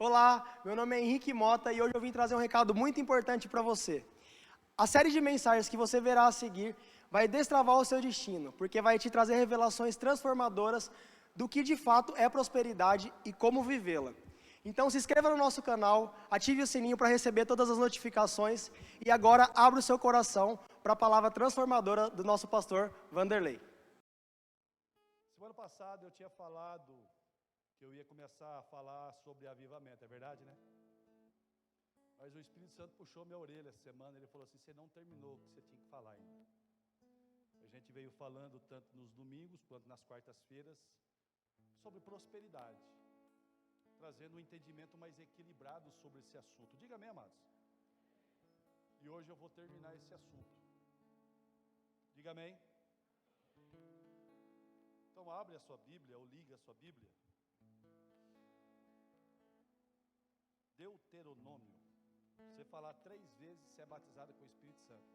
Olá, meu nome é Henrique Mota e hoje eu vim trazer um recado muito importante para você. A série de mensagens que você verá a seguir vai destravar o seu destino, porque vai te trazer revelações transformadoras do que de fato é prosperidade e como vivê-la. Então se inscreva no nosso canal, ative o sininho para receber todas as notificações e agora abra o seu coração para a palavra transformadora do nosso pastor Vanderlei. Semana passada eu tinha falado que eu ia começar a falar sobre avivamento, é verdade, né? Mas o Espírito Santo puxou minha orelha essa semana, ele falou assim, você não terminou o que você tinha que falar ainda. A gente veio falando tanto nos domingos quanto nas quartas-feiras sobre prosperidade, trazendo um entendimento mais equilibrado sobre esse assunto. Diga amém, amados. E hoje eu vou terminar esse assunto. Diga amém. Então abre a sua Bíblia ou liga a sua Bíblia. Deuteronômio. Você falar 3 vezes, você é batizado com o Espírito Santo.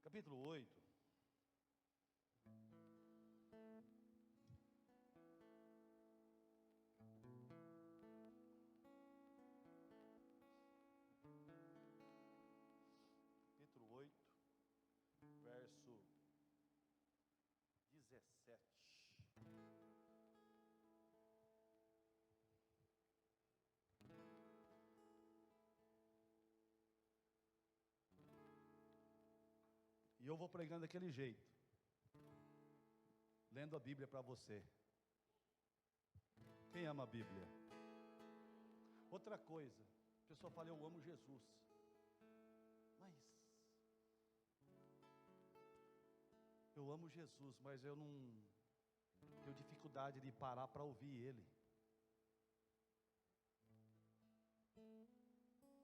Capítulo 8. Capítulo 8, verso 17. E eu vou pregando daquele jeito, lendo a Bíblia para você. Quem ama a Bíblia? Outra coisa, a pessoa fala, eu amo Jesus. Mas eu amo Jesus, mas eu não tenho dificuldade de parar para ouvir Ele.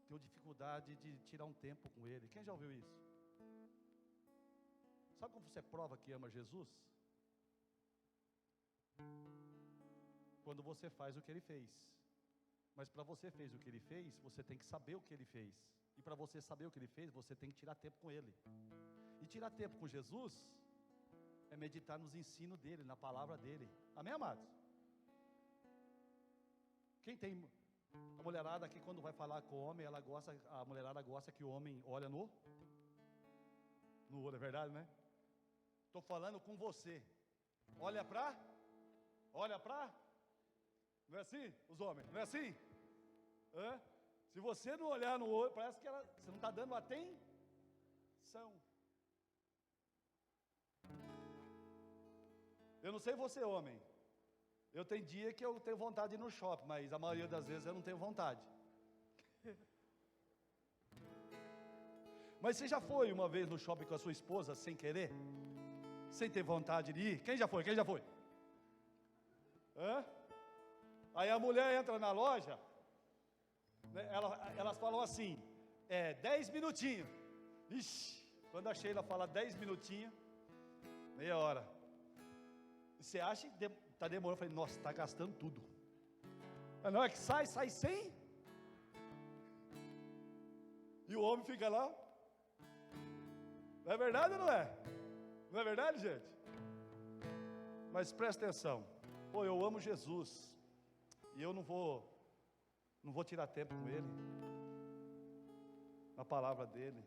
Tenho dificuldade de tirar um tempo com Ele. Quem já ouviu isso? Sabe como você prova que ama Jesus? Quando você faz o que Ele fez. Mas para você fez o que Ele fez, você tem que saber o que Ele fez. E para você saber o que Ele fez, você tem que tirar tempo com Ele. E tirar tempo com Jesus é meditar nos ensinos dEle, na palavra dEle. Amém, amados? Quem tem... A mulherada aqui, quando vai falar com o homem, a mulherada gosta que o homem olha no olho, é verdade, né? Estou falando com você. Olha pra, não é assim, os homens? Não é assim? Hã? Se você não olhar no olho, parece que você não está dando atenção. Eu não sei você, homem. Eu tenho dia que eu tenho vontade de ir no shopping, mas a maioria das vezes eu não tenho vontade. Mas você já foi uma vez no shopping com a sua esposa sem querer? Sem ter vontade de ir? Quem já foi? Hã? Aí a mulher entra na loja, né, elas falam assim, 10 minutinhos. Ixi, quando a Sheila fala 10 minutinhos, meia hora. E você acha que está demorando? Eu falei, nossa, está gastando tudo. Mas não é que sai sem. E o homem fica lá. Não é verdade ou não é? Não é verdade, gente? Mas presta atenção. Pô, eu amo Jesus. E eu não vou tirar tempo com Ele. Na palavra dEle.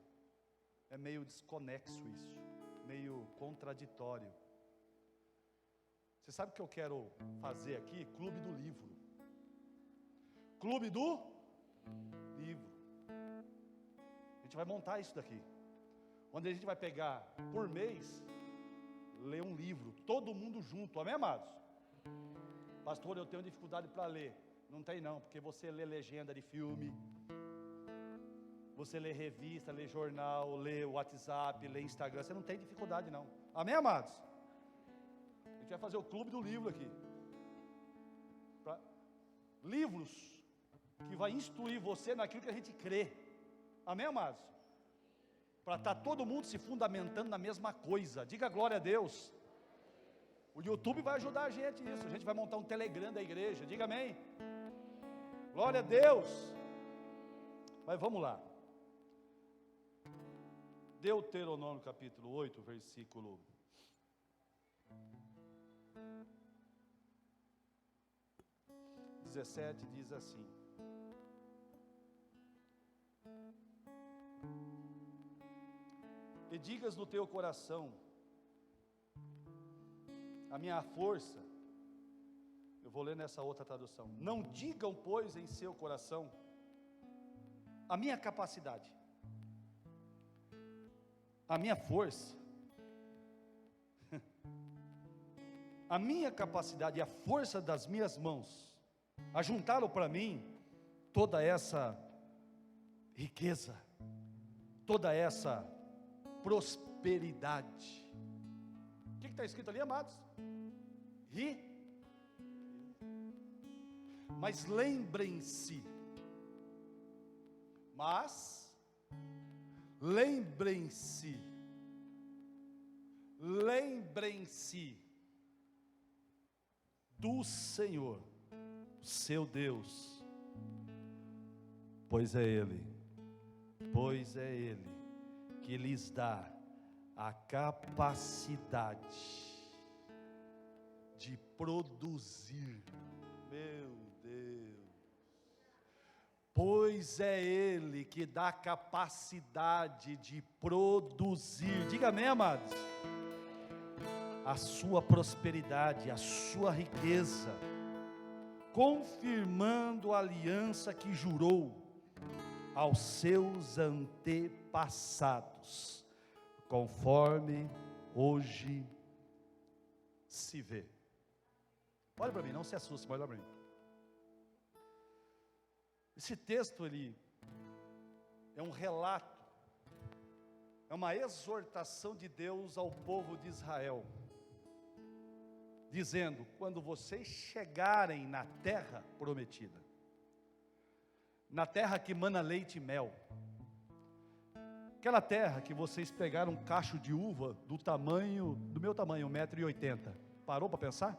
É meio desconexo isso. Meio contraditório. Você sabe o que eu quero fazer aqui? Clube do livro. Clube do livro. A gente vai montar isso daqui. Onde a gente vai pegar por mês, ler um livro, todo mundo junto, amém, amados? Pastor, eu tenho dificuldade para ler. Não tem não, porque você lê legenda de filme, você lê revista, lê jornal, lê WhatsApp, lê Instagram, você não tem dificuldade não, amém, amados? A gente vai fazer o clube do livro aqui. Livros que vai instruir você naquilo que a gente crê, amém, amados? Para estar todo mundo se fundamentando na mesma coisa. Diga glória a Deus. O YouTube vai ajudar a gente nisso. A gente vai montar um Telegram da igreja. Diga amém. Glória a Deus. Mas vamos lá. Deuteronômio capítulo 8, versículo 17 diz assim: e digas no teu coração, a minha força. Eu vou ler nessa outra tradução. Não digam, pois, em seu coração, a minha capacidade, a minha força, a minha capacidade e a força das minhas mãos ajuntaram para mim toda essa riqueza, toda essa prosperidade. O que está escrito ali, amados? Mas lembrem-se, lembrem-se do Senhor, seu Deus, pois é Ele que lhes dá a capacidade de produzir. Meu Deus, pois é Ele que dá capacidade de produzir, diga amém, amados, a sua prosperidade, a sua riqueza, confirmando a aliança que jurou aos seus antepassados, conforme hoje se vê. Olha para mim, não se assuste, mas olha para mim. Esse texto, ele é um relato, é uma exortação de Deus ao povo de Israel, dizendo: quando vocês chegarem na terra prometida, na terra que mana leite e mel, aquela terra que vocês pegaram um cacho de uva do meu tamanho, 1,80 m, parou para pensar?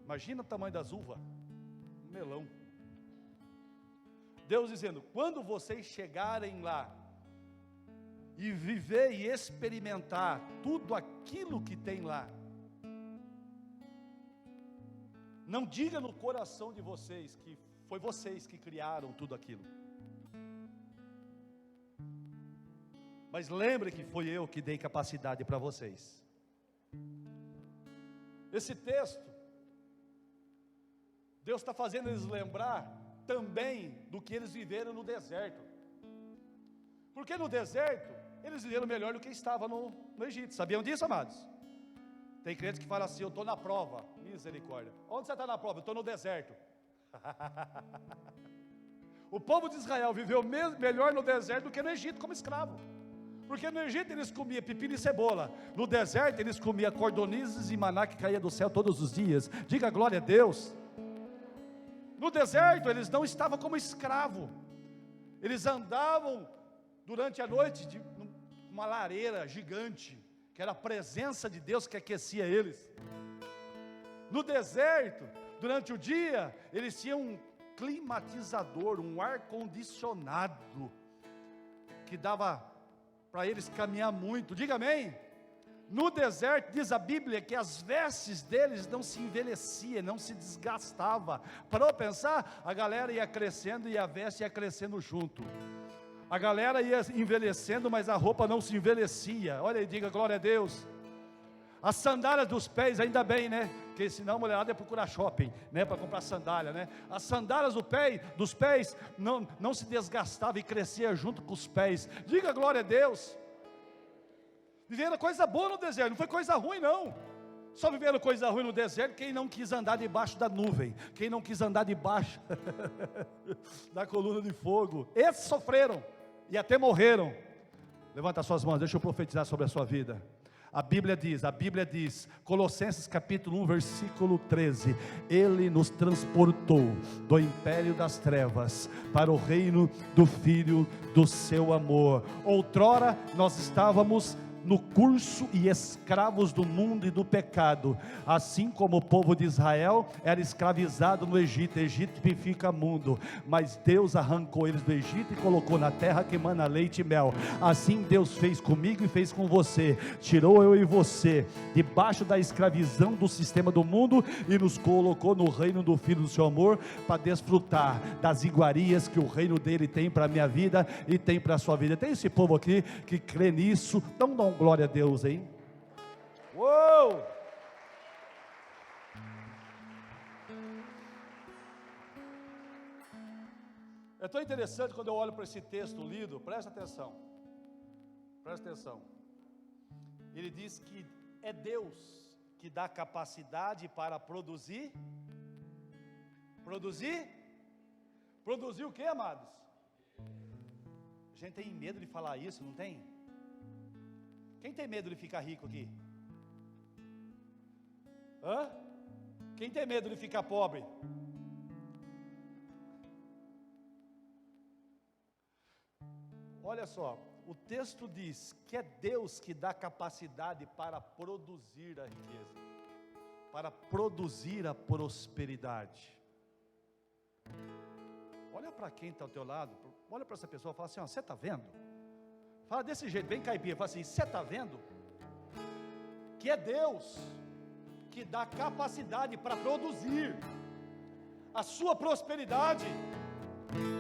Imagina o tamanho das uvas, um melão. Deus dizendo: quando vocês chegarem lá e viver e experimentar tudo aquilo que tem lá, não diga no coração de vocês que foi vocês que criaram tudo aquilo, mas lembre que foi eu que dei capacidade para vocês. Esse texto, Deus está fazendo eles lembrar também do que eles viveram no deserto, porque no deserto eles viveram melhor do que estava no Egito. Sabiam disso, amados? Tem crentes que falam assim: eu estou na prova. Misericórdia, onde você está na prova? Eu estou no deserto. O povo de Israel viveu melhor no deserto do que no Egito como escravo, porque no Egito eles comiam pepino e cebola, no deserto eles comiam cordonizes e maná que caía do céu todos os dias. Diga glória a Deus. No deserto eles não estavam como escravo, eles andavam durante a noite de uma lareira gigante, que era a presença de Deus que aquecia eles. No deserto, durante o dia, eles tinham um climatizador, um ar condicionado, que dava para eles caminhar muito. Diga amém. No deserto, diz a Bíblia, que as vestes deles não se envelheciam, não se desgastava. Para pensar, a galera ia crescendo e a veste ia crescendo junto. A galera ia envelhecendo, mas a roupa não se envelhecia. Olha aí, diga glória a Deus. As sandálias dos pés, ainda bem, né? Porque senão a mulherada ia procurar shopping, né? Para comprar sandália, né? As sandálias dos pés não se desgastavam e crescia junto com os pés. Diga glória a Deus. Viveram coisa boa no deserto, não foi coisa ruim não. Só viveram coisa ruim no deserto quem não quis andar debaixo da nuvem, quem não quis andar debaixo da coluna de fogo. Esses sofreram e até morreram. Levanta as suas mãos, deixa eu profetizar sobre a sua vida. A Bíblia diz, Colossenses capítulo 1, versículo 13, Ele nos transportou do império das trevas para o reino do Filho do seu amor. Outrora nós estávamos no curso e escravos do mundo e do pecado, assim como o povo de Israel era escravizado no Egito. Egito significa mundo, mas Deus arrancou eles do Egito e colocou na terra que emana leite e mel. Assim Deus fez comigo e fez com você, tirou eu e você debaixo da escravidão do sistema do mundo e nos colocou no reino do Filho do seu amor, para desfrutar das iguarias que o reino dele tem para a minha vida e tem para a sua vida. Tem esse povo aqui que crê nisso? Não dá glória a Deus, hein? Uou! É tão interessante quando eu olho para esse texto lido, presta atenção, ele diz que é Deus que dá capacidade para produzir o que, amados? A gente tem medo de falar isso, não tem? Quem tem medo de ficar rico aqui? Quem tem medo de ficar pobre? Olha só, o texto diz que é Deus que dá capacidade para produzir a riqueza, para produzir a prosperidade. Olha para quem está ao teu lado, olha para essa pessoa e fala assim: ó, você está vendo? Fala desse jeito, bem caipira, fala assim: você está vendo? Que é Deus que dá capacidade para produzir a sua prosperidade,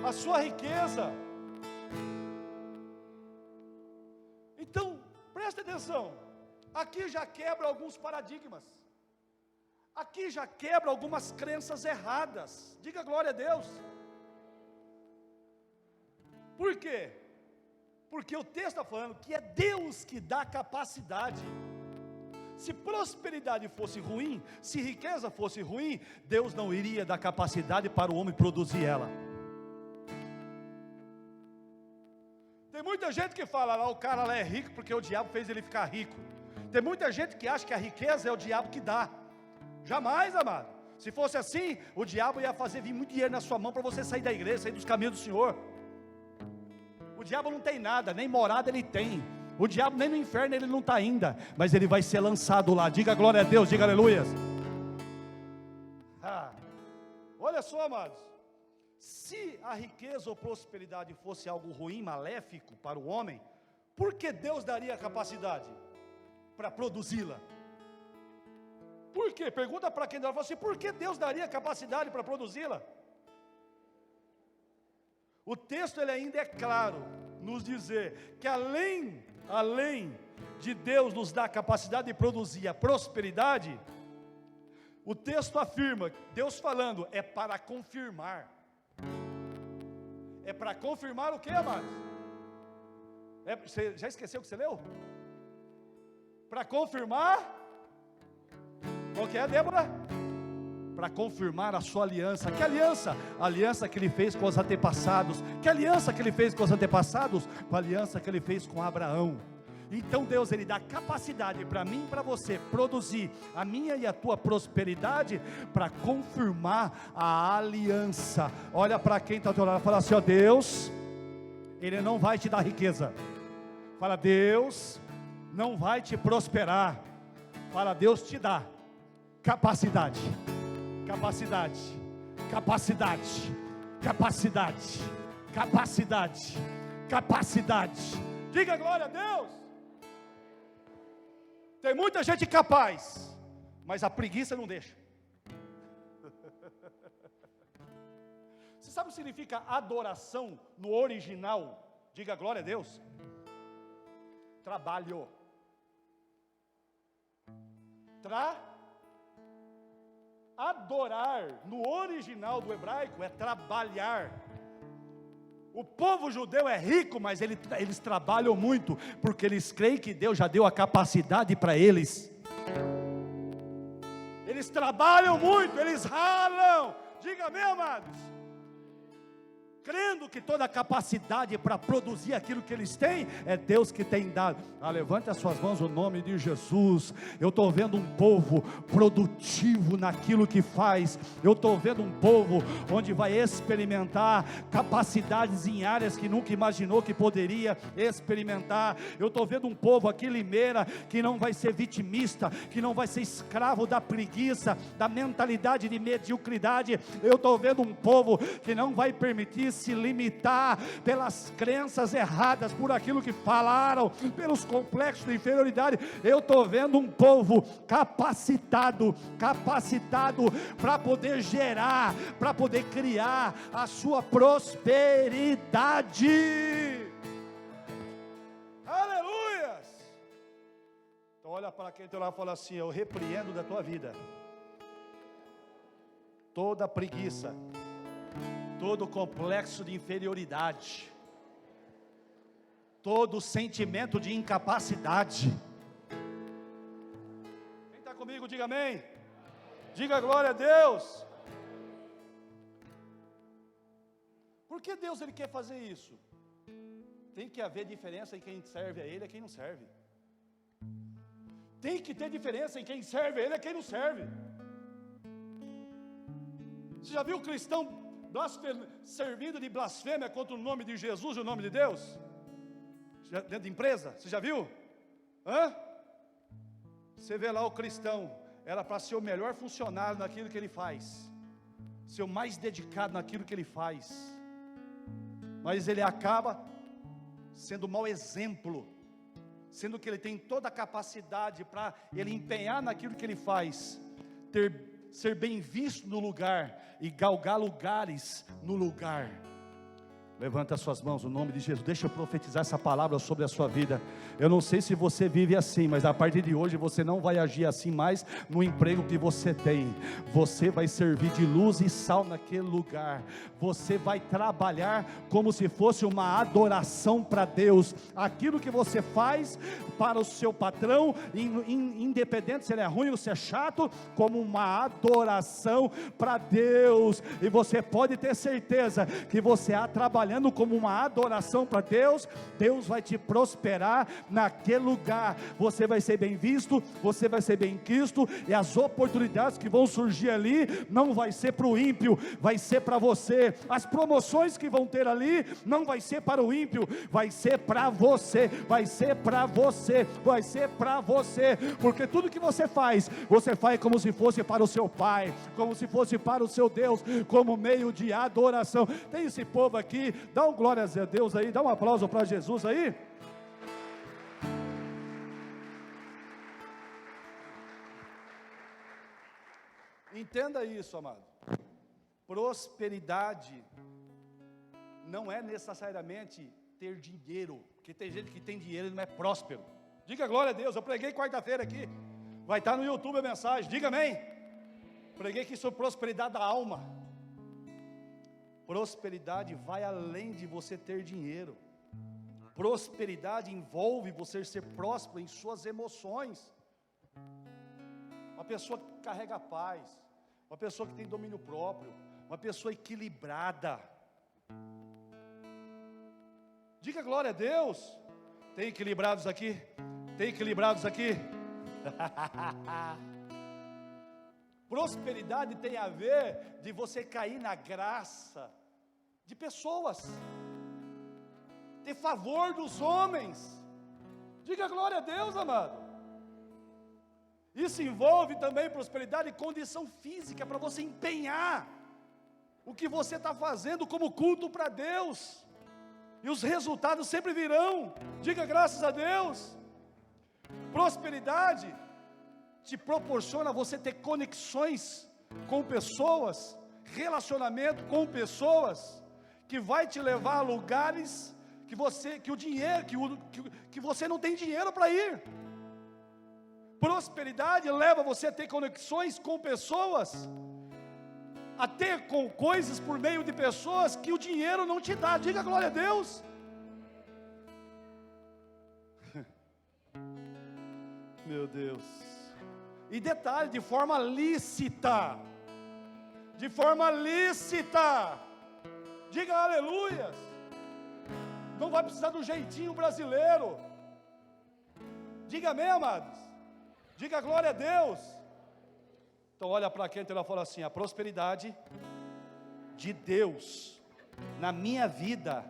a sua riqueza. Então, presta atenção, aqui já quebra alguns paradigmas, aqui já quebra algumas crenças erradas. Diga glória a Deus. Por quê? Porque o texto está falando que é Deus que dá capacidade. Se prosperidade fosse ruim, se riqueza fosse ruim, Deus não iria dar capacidade para o homem produzir ela. Tem muita gente que fala lá, o cara lá é rico porque o diabo fez ele ficar rico. Tem muita gente que acha que a riqueza é o diabo que dá. Jamais, amado. Se fosse assim, o diabo ia fazer vir muito dinheiro na sua mão para você sair da igreja, sair dos caminhos do Senhor. O diabo não tem nada, nem morada ele tem. O diabo nem no inferno ele não está ainda, mas ele vai ser lançado lá. Diga glória a Deus, diga aleluias. Olha só, amados, se a riqueza ou prosperidade fosse algo ruim, maléfico para o homem, por que Deus daria capacidade para produzi-la? Por quê? Pergunta para quem fala assim: por que Deus daria capacidade para produzi-la? O texto ele ainda é claro, nos dizer que além de Deus nos dar a capacidade de produzir a prosperidade, o texto afirma, Deus falando, é para confirmar. É para confirmar o que, amados? Você já esqueceu o que você leu? Para confirmar, qual que é, Débora? Para confirmar a sua aliança. Que aliança? A aliança que ele fez com os antepassados. Que aliança que ele fez com os antepassados? Com a aliança que ele fez com Abraão. Então Deus, ele dá capacidade para mim e para você produzir a minha e a tua prosperidade, para confirmar a aliança. Olha para quem está ao teu lado e fala assim: ó, Deus, ele não vai te dar riqueza. Fala: Deus não vai te prosperar. Fala: Deus te dá capacidade. Capacidade, capacidade, capacidade, capacidade, capacidade. Diga glória a Deus. Tem muita gente capaz, mas a preguiça não deixa. Você sabe o que significa adoração no original? Diga glória a Deus. Trabalho. Adorar, no original do hebraico, é trabalhar. O povo judeu é rico, mas eles trabalham muito, porque eles creem que Deus já deu a capacidade para eles. Eles trabalham muito, eles ralam. Diga, meus amados. crendo que toda a capacidade para produzir aquilo que eles têm, é Deus que tem dado. Levante as suas mãos no nome de Jesus. Eu estou vendo um povo produtivo naquilo que faz. Eu estou vendo um povo onde vai experimentar capacidades em áreas que nunca imaginou que poderia experimentar. Eu estou vendo um povo aqui em Limeira, que não vai ser vitimista, que não vai ser escravo da preguiça, da mentalidade de mediocridade. Eu estou vendo um povo que não vai permitir se limitar pelas crenças erradas, por aquilo que falaram, pelos complexos de inferioridade. Eu estou vendo um povo capacitado para poder gerar, para poder criar a sua prosperidade. Aleluias! Então olha para quem está lá e fala assim: eu repreendo da tua vida toda preguiça, todo complexo de inferioridade, todo sentimento de incapacidade. Quem está comigo, diga amém. Diga glória a Deus. Por que Deus ele quer fazer isso? Tem que haver diferença em quem serve a Ele e quem não serve. Tem que ter diferença em quem serve a Ele e quem não serve. Você já viu o cristão servindo de blasfêmia contra o nome de Jesus e o nome de Deus? Dentro de empresa, você já viu? Você vê lá o cristão, era para ser o melhor funcionário naquilo que ele faz, ser o mais dedicado naquilo que ele faz, mas ele acaba sendo mau exemplo, sendo que ele tem toda a capacidade para ele empenhar naquilo que ele faz, ser bem visto no lugar e galgar lugares no lugar. Levanta as suas mãos no nome de Jesus. Deixa eu profetizar essa palavra sobre a sua vida. Eu não sei se você vive assim, mas a partir de hoje você não vai agir assim mais no emprego que você tem. Você vai servir de luz e sal naquele lugar. Você vai trabalhar como se fosse uma adoração para Deus. Aquilo que você faz para o seu patrão, independente se ele é ruim ou se é chato, como uma adoração para Deus. E você pode ter certeza que você trabalhando como uma adoração para Deus, Deus vai te prosperar naquele lugar. Você vai ser bem visto, você vai ser bem quisto, e as oportunidades que vão surgir ali não vai ser para o ímpio, vai ser para você. As promoções que vão ter ali não vai ser para o ímpio, vai ser para você, vai ser para você, vai ser para você, porque tudo que você faz como se fosse para o seu Pai, como se fosse para o seu Deus, como meio de adoração. Tem esse povo aqui, dá um glória a Deus aí, dá um aplauso para Jesus aí. Entenda isso, amado. Prosperidade não é necessariamente ter dinheiro, porque tem gente que tem dinheiro e não é próspero. Diga glória a Deus. Eu preguei quarta-feira aqui, vai estar no YouTube a mensagem, diga amém. Preguei aqui sobre prosperidade da alma. Prosperidade vai além de você ter dinheiro. Prosperidade envolve você ser próspero em suas emoções. Uma pessoa que carrega a paz, uma pessoa que tem domínio próprio, uma pessoa equilibrada. Diga glória a Deus. Tem equilibrados aqui? Tem equilibrados aqui? Prosperidade tem a ver de você cair na graça de pessoas, ter favor dos homens. Diga glória a Deus, amado. Isso envolve também prosperidade e condição física para você empenhar o que você está fazendo como culto para Deus, e os resultados sempre virão. Diga graças a Deus. Prosperidade te proporciona você ter conexões com pessoas, relacionamento com pessoas, que vai te levar a lugares que você não tem dinheiro para ir. Prosperidade leva você a ter conexões com pessoas, a ter com coisas por meio de pessoas que o dinheiro não te dá. Diga glória a Deus. Meu Deus. E detalhe, de forma lícita. De forma lícita. Diga aleluias. Não vai precisar do jeitinho brasileiro. Diga amém, amados. Diga glória a Deus. Então olha para quem ela fala assim: a prosperidade de Deus na minha vida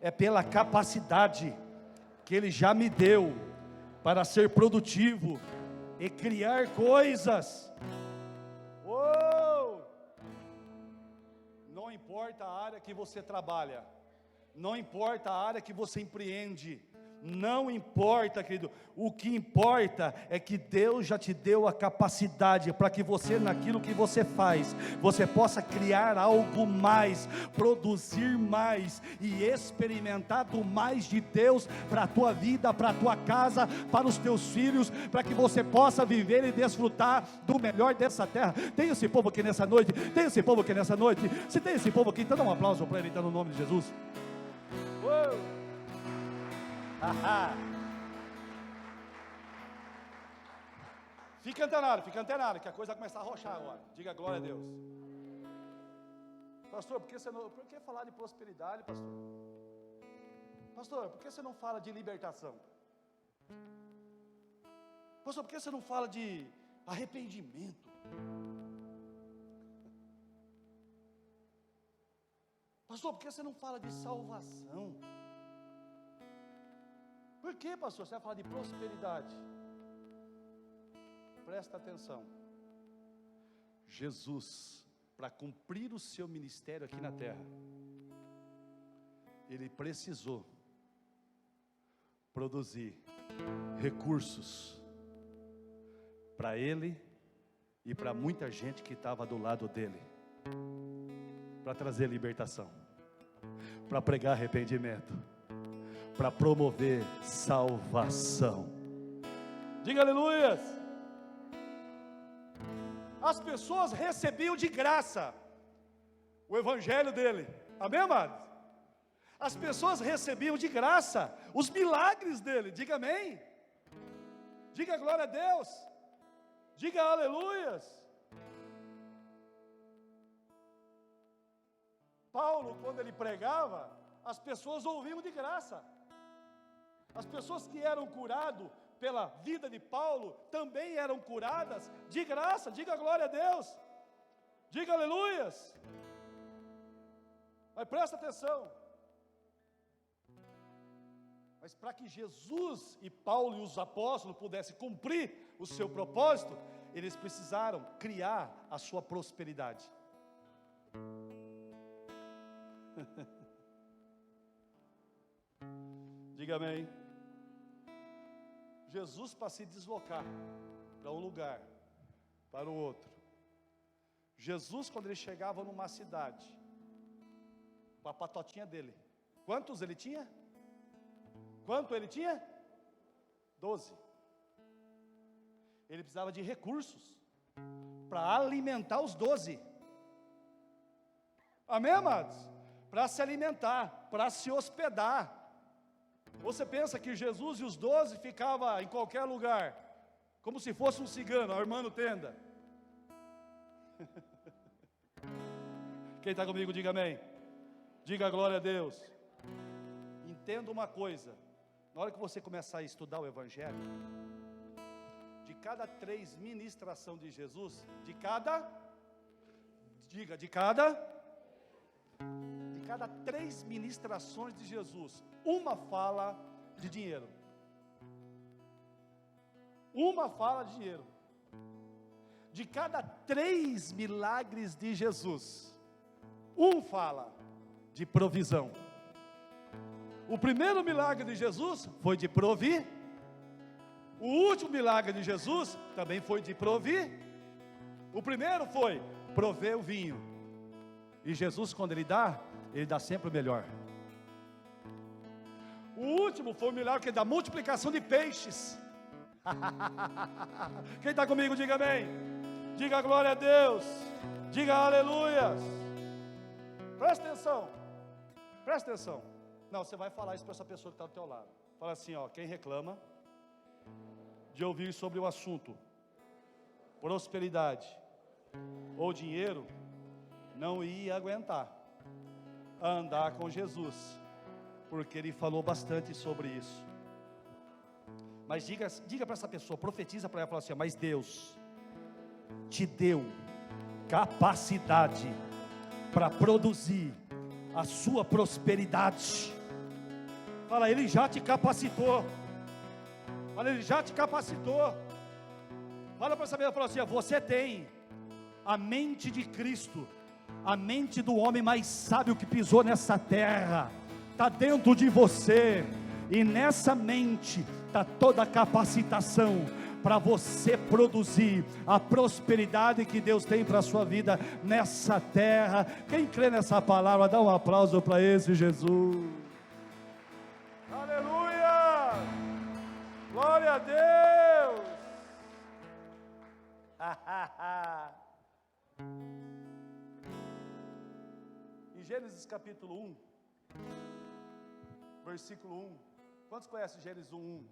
é pela capacidade que Ele já me deu para ser produtivo e criar coisas. Uou! Não importa a área que você trabalha, não importa a área que você empreende, não importa, querido, o que importa é que Deus já te deu a capacidade para que você, naquilo que você faz, você possa criar algo mais, produzir mais e experimentar do mais de Deus para a tua vida, para a tua casa, para os teus filhos, para que você possa viver e desfrutar do melhor dessa terra. Tem esse povo aqui nessa noite? Tem esse povo aqui nessa noite? Se tem esse povo aqui, então dá um aplauso para ele, então, no nome de Jesus. Uou! Fica antenado, que a coisa vai começar a rochar agora. Diga glória a Deus. Pastor, por que falar de prosperidade, pastor? Pastor, por que você não fala de libertação? Pastor, por que você não fala de arrependimento? Pastor, por que você não fala de salvação? Por que, pastor, você vai falar de prosperidade? Presta atenção. Jesus, para cumprir o seu ministério aqui na terra, Ele precisou produzir recursos para Ele e para muita gente que estava do lado dele, para trazer libertação, para pregar arrependimento, para promover salvação. Diga aleluias. As pessoas recebiam de graça o evangelho dele, amém, amados? As pessoas recebiam de graça os milagres dele, diga amém, diga glória a Deus, diga aleluias. Paulo, quando ele pregava, as pessoas ouviam de graça. As pessoas que eram curadas pela vida de Paulo também eram curadas de graça. Diga glória a Deus, diga aleluias. Mas presta atenção. Mas para que Jesus e Paulo e os apóstolos pudessem cumprir o seu propósito, eles precisaram criar a sua prosperidade. Diga amém. Jesus, para se deslocar para um lugar, para o outro, Jesus, quando ele chegava numa cidade, com a patotinha dele, quantos ele tinha? Quanto ele tinha? 12. Ele precisava de recursos para alimentar os 12. Amém, amados? Para se alimentar, para se hospedar. Você pensa que Jesus e os 12 ficavam em qualquer lugar, como se fosse um cigano, armando tenda? Quem está comigo, diga amém. Diga glória a Deus. Entenda uma coisa: na hora que você começar a estudar o Evangelho, de cada 3 ministrações de Jesus, de cada 3 ministrações de Jesus, uma fala de dinheiro. Uma fala de dinheiro. De cada 3 milagres de Jesus, um fala de provisão. O primeiro milagre de Jesus foi de provir. O último milagre de Jesus também foi de provir. O primeiro foi prover o vinho. E Jesus, quando Ele dá sempre o melhor. O último foi o milagre da multiplicação de peixes. Quem está comigo, diga amém. Diga glória a Deus. Diga aleluias. Presta atenção. Presta atenção. Não, você vai falar isso para essa pessoa que está do teu lado. Fala assim, ó: quem reclama de ouvir sobre o assunto prosperidade ou dinheiro, não ia aguentar. a andar com Jesus, porque ele falou bastante sobre isso. Mas diga para essa pessoa, profetiza para ela, fala assim: mas Deus te deu capacidade para produzir a sua prosperidade. Fala, Ele já te capacitou. Fala, Ele já te capacitou. Fala para essa pessoa, fala assim: você tem a mente de Cristo, a mente do homem mais sábio que pisou nessa terra, está dentro de você, e nessa mente está toda a capacitação para você produzir a prosperidade que Deus tem para a sua vida nessa terra. Quem crê nessa palavra, dá um aplauso para esse Jesus. Aleluia! Glória a Deus! Em Gênesis capítulo 1, versículo 1, quantos conhecem Gênesis 1:1?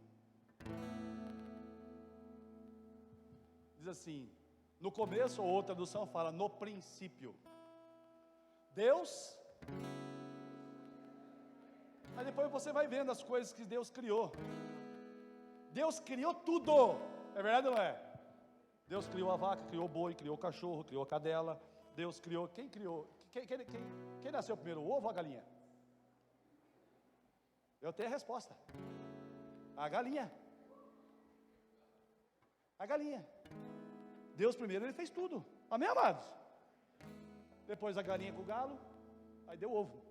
Diz assim, no começo, ou outra tradução fala, no princípio, Deus. Aí depois você vai vendo as coisas que Deus criou. Deus criou tudo, é verdade ou não é? Deus criou a vaca, criou o boi, criou o cachorro, criou a cadela. Deus criou, quem criou? Quem nasceu primeiro, o ovo ou a galinha? Eu tenho a resposta. A galinha. A galinha. Deus primeiro, Ele fez tudo. Amém, amados? Depois a galinha com o galo, aí deu ovo.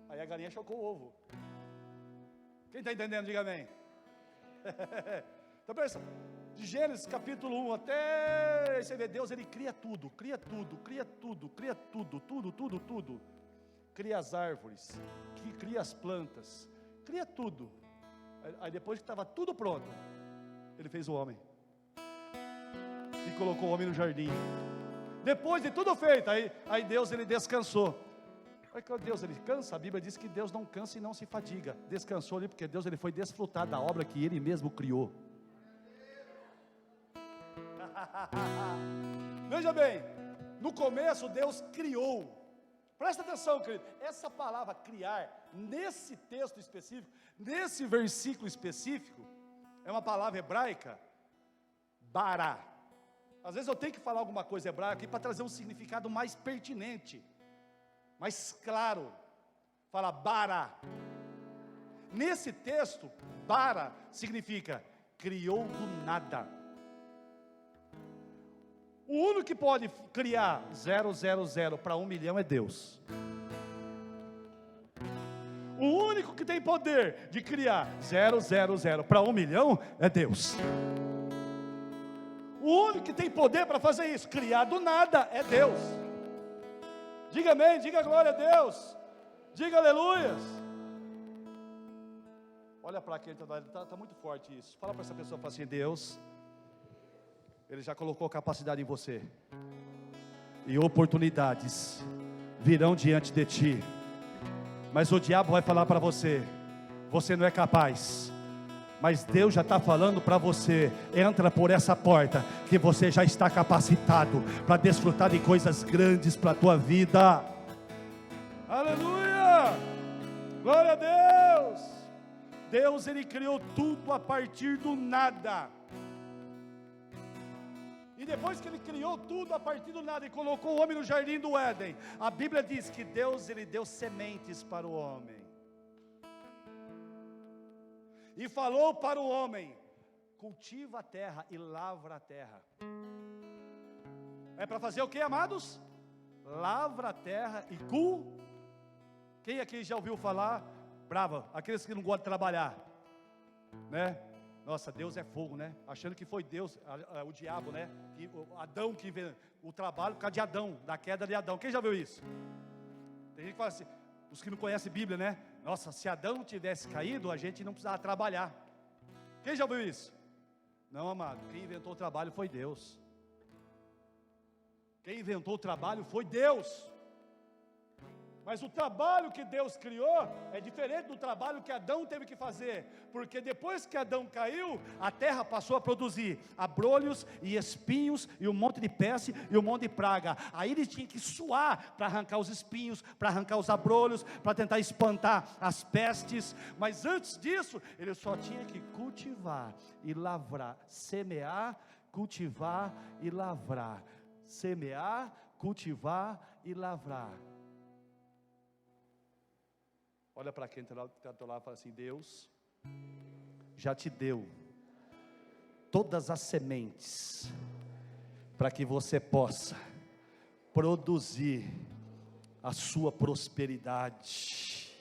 Aí a galinha chocou o ovo. Quem está entendendo, diga amém. Então pensa, de Gênesis capítulo 1 até você vê, Deus Ele cria tudo, cria tudo, cria tudo, cria tudo, tudo. Cria as árvores, cria as plantas, cria tudo. Aí depois que estava tudo pronto, Ele fez o homem. E colocou o homem no jardim. Depois de tudo feito, aí Deus Ele descansou. Aí quando Deus Ele cansa, a Bíblia diz que Deus não cansa e não se fadiga. Descansou ali porque Deus Ele foi desfrutar da obra que Ele mesmo criou. Veja bem, no começo Deus criou. Presta atenção, querido, essa palavra criar, nesse texto específico, nesse versículo específico, é uma palavra hebraica, bara. Às vezes eu tenho que falar alguma coisa hebraica aqui para trazer um significado mais pertinente, mais claro. Fala bara. Nesse texto, bara significa criou do nada. O único que pode criar 000 para 1 milhão é Deus. O único que tem poder de criar 000 para 1 milhão é Deus. O único que tem poder para fazer isso, criar do nada, é Deus. Diga amém, diga glória a Deus, diga aleluias. Olha para quem está muito forte isso. Fala para essa pessoa, fala assim: Deus, Ele já colocou capacidade em você, e oportunidades virão diante de ti, mas o diabo vai falar para você: você não é capaz. Mas Deus já está falando para você: entra por essa porta, que você já está capacitado para desfrutar de coisas grandes para a tua vida. Aleluia! Glória a Deus! Deus, Ele criou tudo a partir do nada. E depois que Ele criou tudo a partir do nada e colocou o homem no jardim do Éden, a Bíblia diz que Deus, Ele deu sementes para o homem. E falou para o homem: cultiva a terra e lavra a terra. É para fazer o que, amados? Lavra a terra e Quem aqui já ouviu falar? Brava, aqueles que não gostam de trabalhar, né? Nossa, Deus é fogo, né? Achando que foi Deus, o diabo, né? Adão que inventou o trabalho por causa de Adão, da queda de Adão. Quem já viu isso? Tem gente que fala assim, os que não conhecem a Bíblia, né? Nossa, se Adão não tivesse caído, a gente não precisava trabalhar. Quem já viu isso? Não, amado, quem inventou o trabalho foi Deus. Quem inventou o trabalho foi Deus. Mas o trabalho que Deus criou é diferente do trabalho que Adão teve que fazer, porque depois que Adão caiu, a terra passou a produzir abrolhos e espinhos, e um monte de peste e um monte de praga. Aí ele tinha que suar para arrancar os espinhos, para arrancar os abrolhos, para tentar espantar as pestes. Mas antes disso, ele só tinha que cultivar e lavrar, semear, cultivar e lavrar, semear, cultivar e lavrar. Olha para quem está do teu lado e fala assim: Deus já te deu todas as sementes para que você possa produzir a sua prosperidade.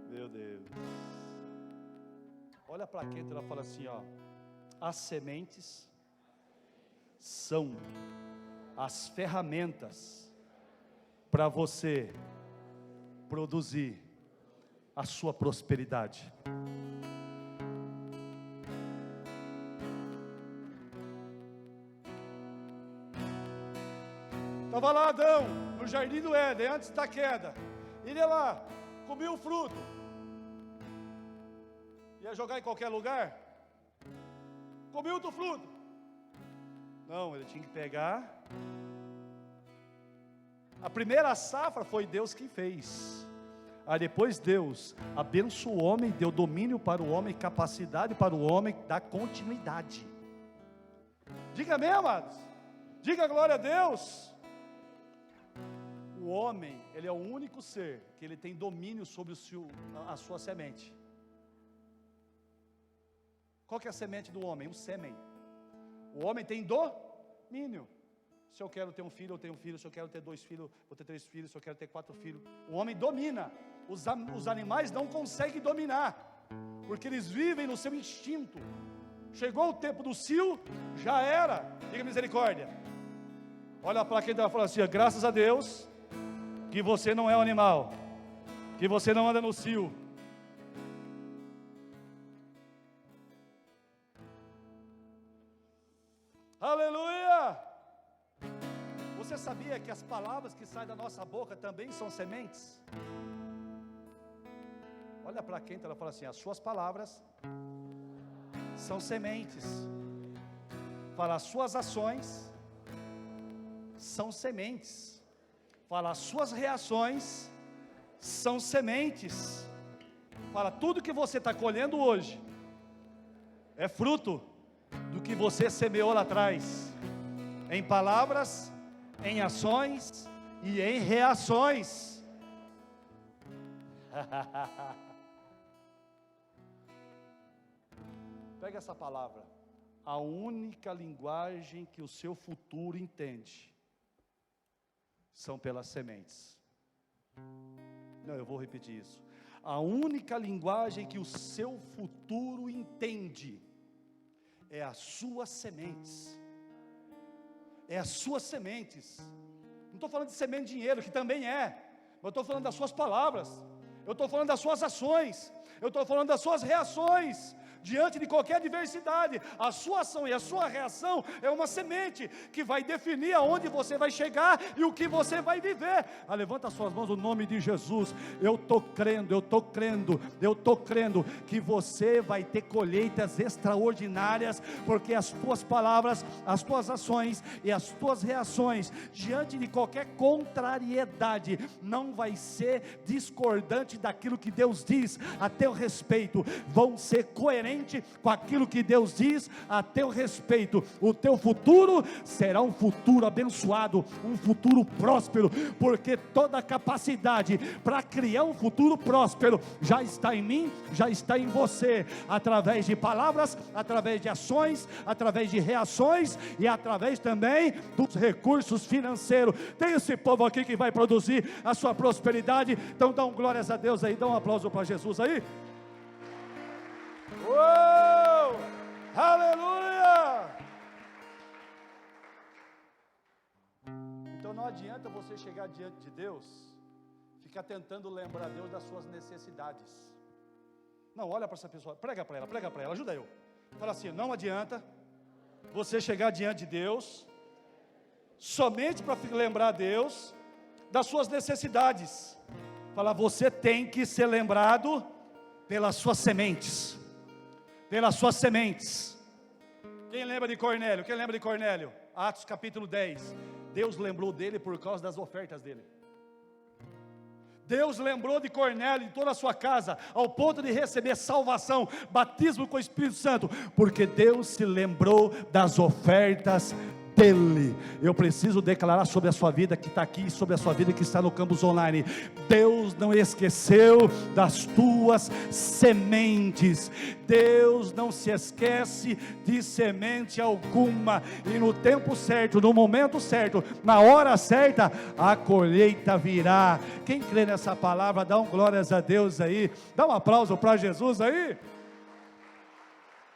Meu Deus. Olha para quem ela fala assim, ó: as sementes são as ferramentas para você produzir a sua prosperidade. Estava lá Adão, no jardim do Éden, antes da queda. Ele ia lá, comia o fruto. Ia jogar em qualquer lugar? Comia outro fruto? Não, ele tinha que pegar. A primeira safra foi Deus quem fez. Aí depois Deus abençoou o homem, deu domínio para o homem, capacidade para o homem, dá continuidade. Diga amém, amados. Diga glória a Deus. O homem, ele é o único ser que ele tem domínio sobre a sua semente. Qual que é a semente do homem? O sêmen. O homem tem domínio. Se eu quero ter um filho, eu tenho um filho. Se eu quero ter 2 filhos, vou ter 3 filhos. Se eu quero ter 4 filhos, o homem domina. Os animais não conseguem dominar, porque eles vivem no seu instinto. Chegou o tempo do cio, já era. Diga misericórdia. Olha para quem está falando assim: graças a Deus que você não é um animal, que você não anda no cio. Aleluia! Você sabia que as palavras que saem da nossa boca também são sementes? Olha para quem ela fala assim: as suas palavras são sementes. Fala, as suas ações são sementes. Fala, as suas reações são sementes. Fala, tudo que você está colhendo hoje é fruto do que você semeou lá atrás, em palavras, em ações e em reações. Pega essa palavra: a única linguagem que o seu futuro entende são pelas sementes. Não, eu vou repetir isso. A única linguagem que o seu futuro entende é as suas sementes. É as suas sementes. Não estou falando de semente de dinheiro, que também é. Mas eu estou falando das suas palavras. Eu estou falando das suas ações. Eu estou falando das suas reações. Diante de qualquer adversidade, a sua ação e a sua reação é uma semente que vai definir aonde você vai chegar e o que você vai viver. Levanta as suas mãos no nome de Jesus. Eu estou crendo que você vai ter colheitas extraordinárias, porque as tuas palavras, as tuas ações e as tuas reações diante de qualquer contrariedade não vai ser discordante daquilo que Deus diz a teu respeito, vão ser coerentes com aquilo que Deus diz a teu respeito. O teu futuro será um futuro abençoado, um futuro próspero, porque toda a capacidade para criar um futuro próspero já está em mim, já está em você, através de palavras, através de ações, através de reações e através também dos recursos financeiros. Tem esse povo aqui que vai produzir a sua prosperidade. Então dá glórias a Deus aí, dá um aplauso para Jesus aí. Uou! Aleluia! Então não adianta você chegar diante de Deus, ficar tentando lembrar Deus das suas necessidades. Não, olha para essa pessoa, prega para ela, ajuda eu. Fala assim: não adianta você chegar diante de Deus, somente para lembrar a Deus das suas necessidades. Fala, você tem que ser lembrado pelas suas sementes. Pelas suas sementes. Quem lembra de Cornélio? Quem lembra de Cornélio? Atos capítulo 10. Deus lembrou dele por causa das ofertas dele. Deus lembrou de Cornélio e de toda a sua casa, ao ponto de receber salvação, batismo com o Espírito Santo, porque Deus se lembrou das ofertas dele. Eu preciso declarar sobre a sua vida que está aqui, sobre a sua vida que está no campus online: Deus não esqueceu das tuas sementes. Deus não se esquece de semente alguma, e no tempo certo, no momento certo, na hora certa, a colheita virá. Quem crê nessa palavra, dá um glórias a Deus aí, dá um aplauso para Jesus aí.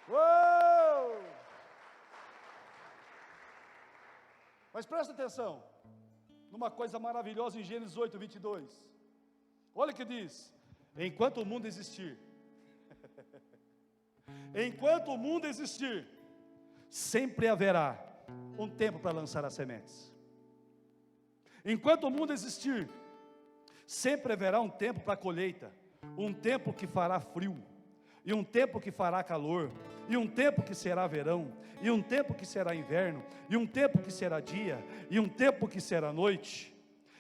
Uou! Mas presta atenção, numa coisa maravilhosa em Gênesis 8, 22. Olha o que diz: enquanto o mundo existir, enquanto o mundo existir, sempre haverá um tempo para lançar as sementes. Enquanto o mundo existir, sempre haverá um tempo para a colheita, um tempo que fará frio, e um tempo que fará calor, e um tempo que será verão, e um tempo que será inverno, e um tempo que será dia, e um tempo que será noite.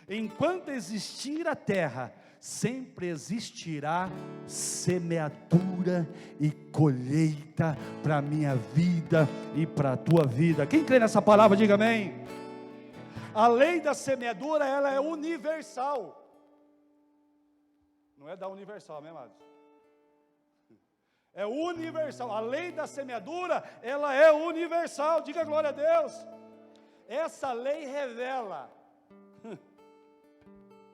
Enquanto existir a terra, sempre existirá semeadura e colheita para a minha vida e para a tua vida. Quem crê nessa palavra, diga amém. A lei da semeadura, ela é universal. Não é da Universal, né, amados? É universal. A lei da semeadura, ela é universal. Diga glória a Deus. Essa lei revela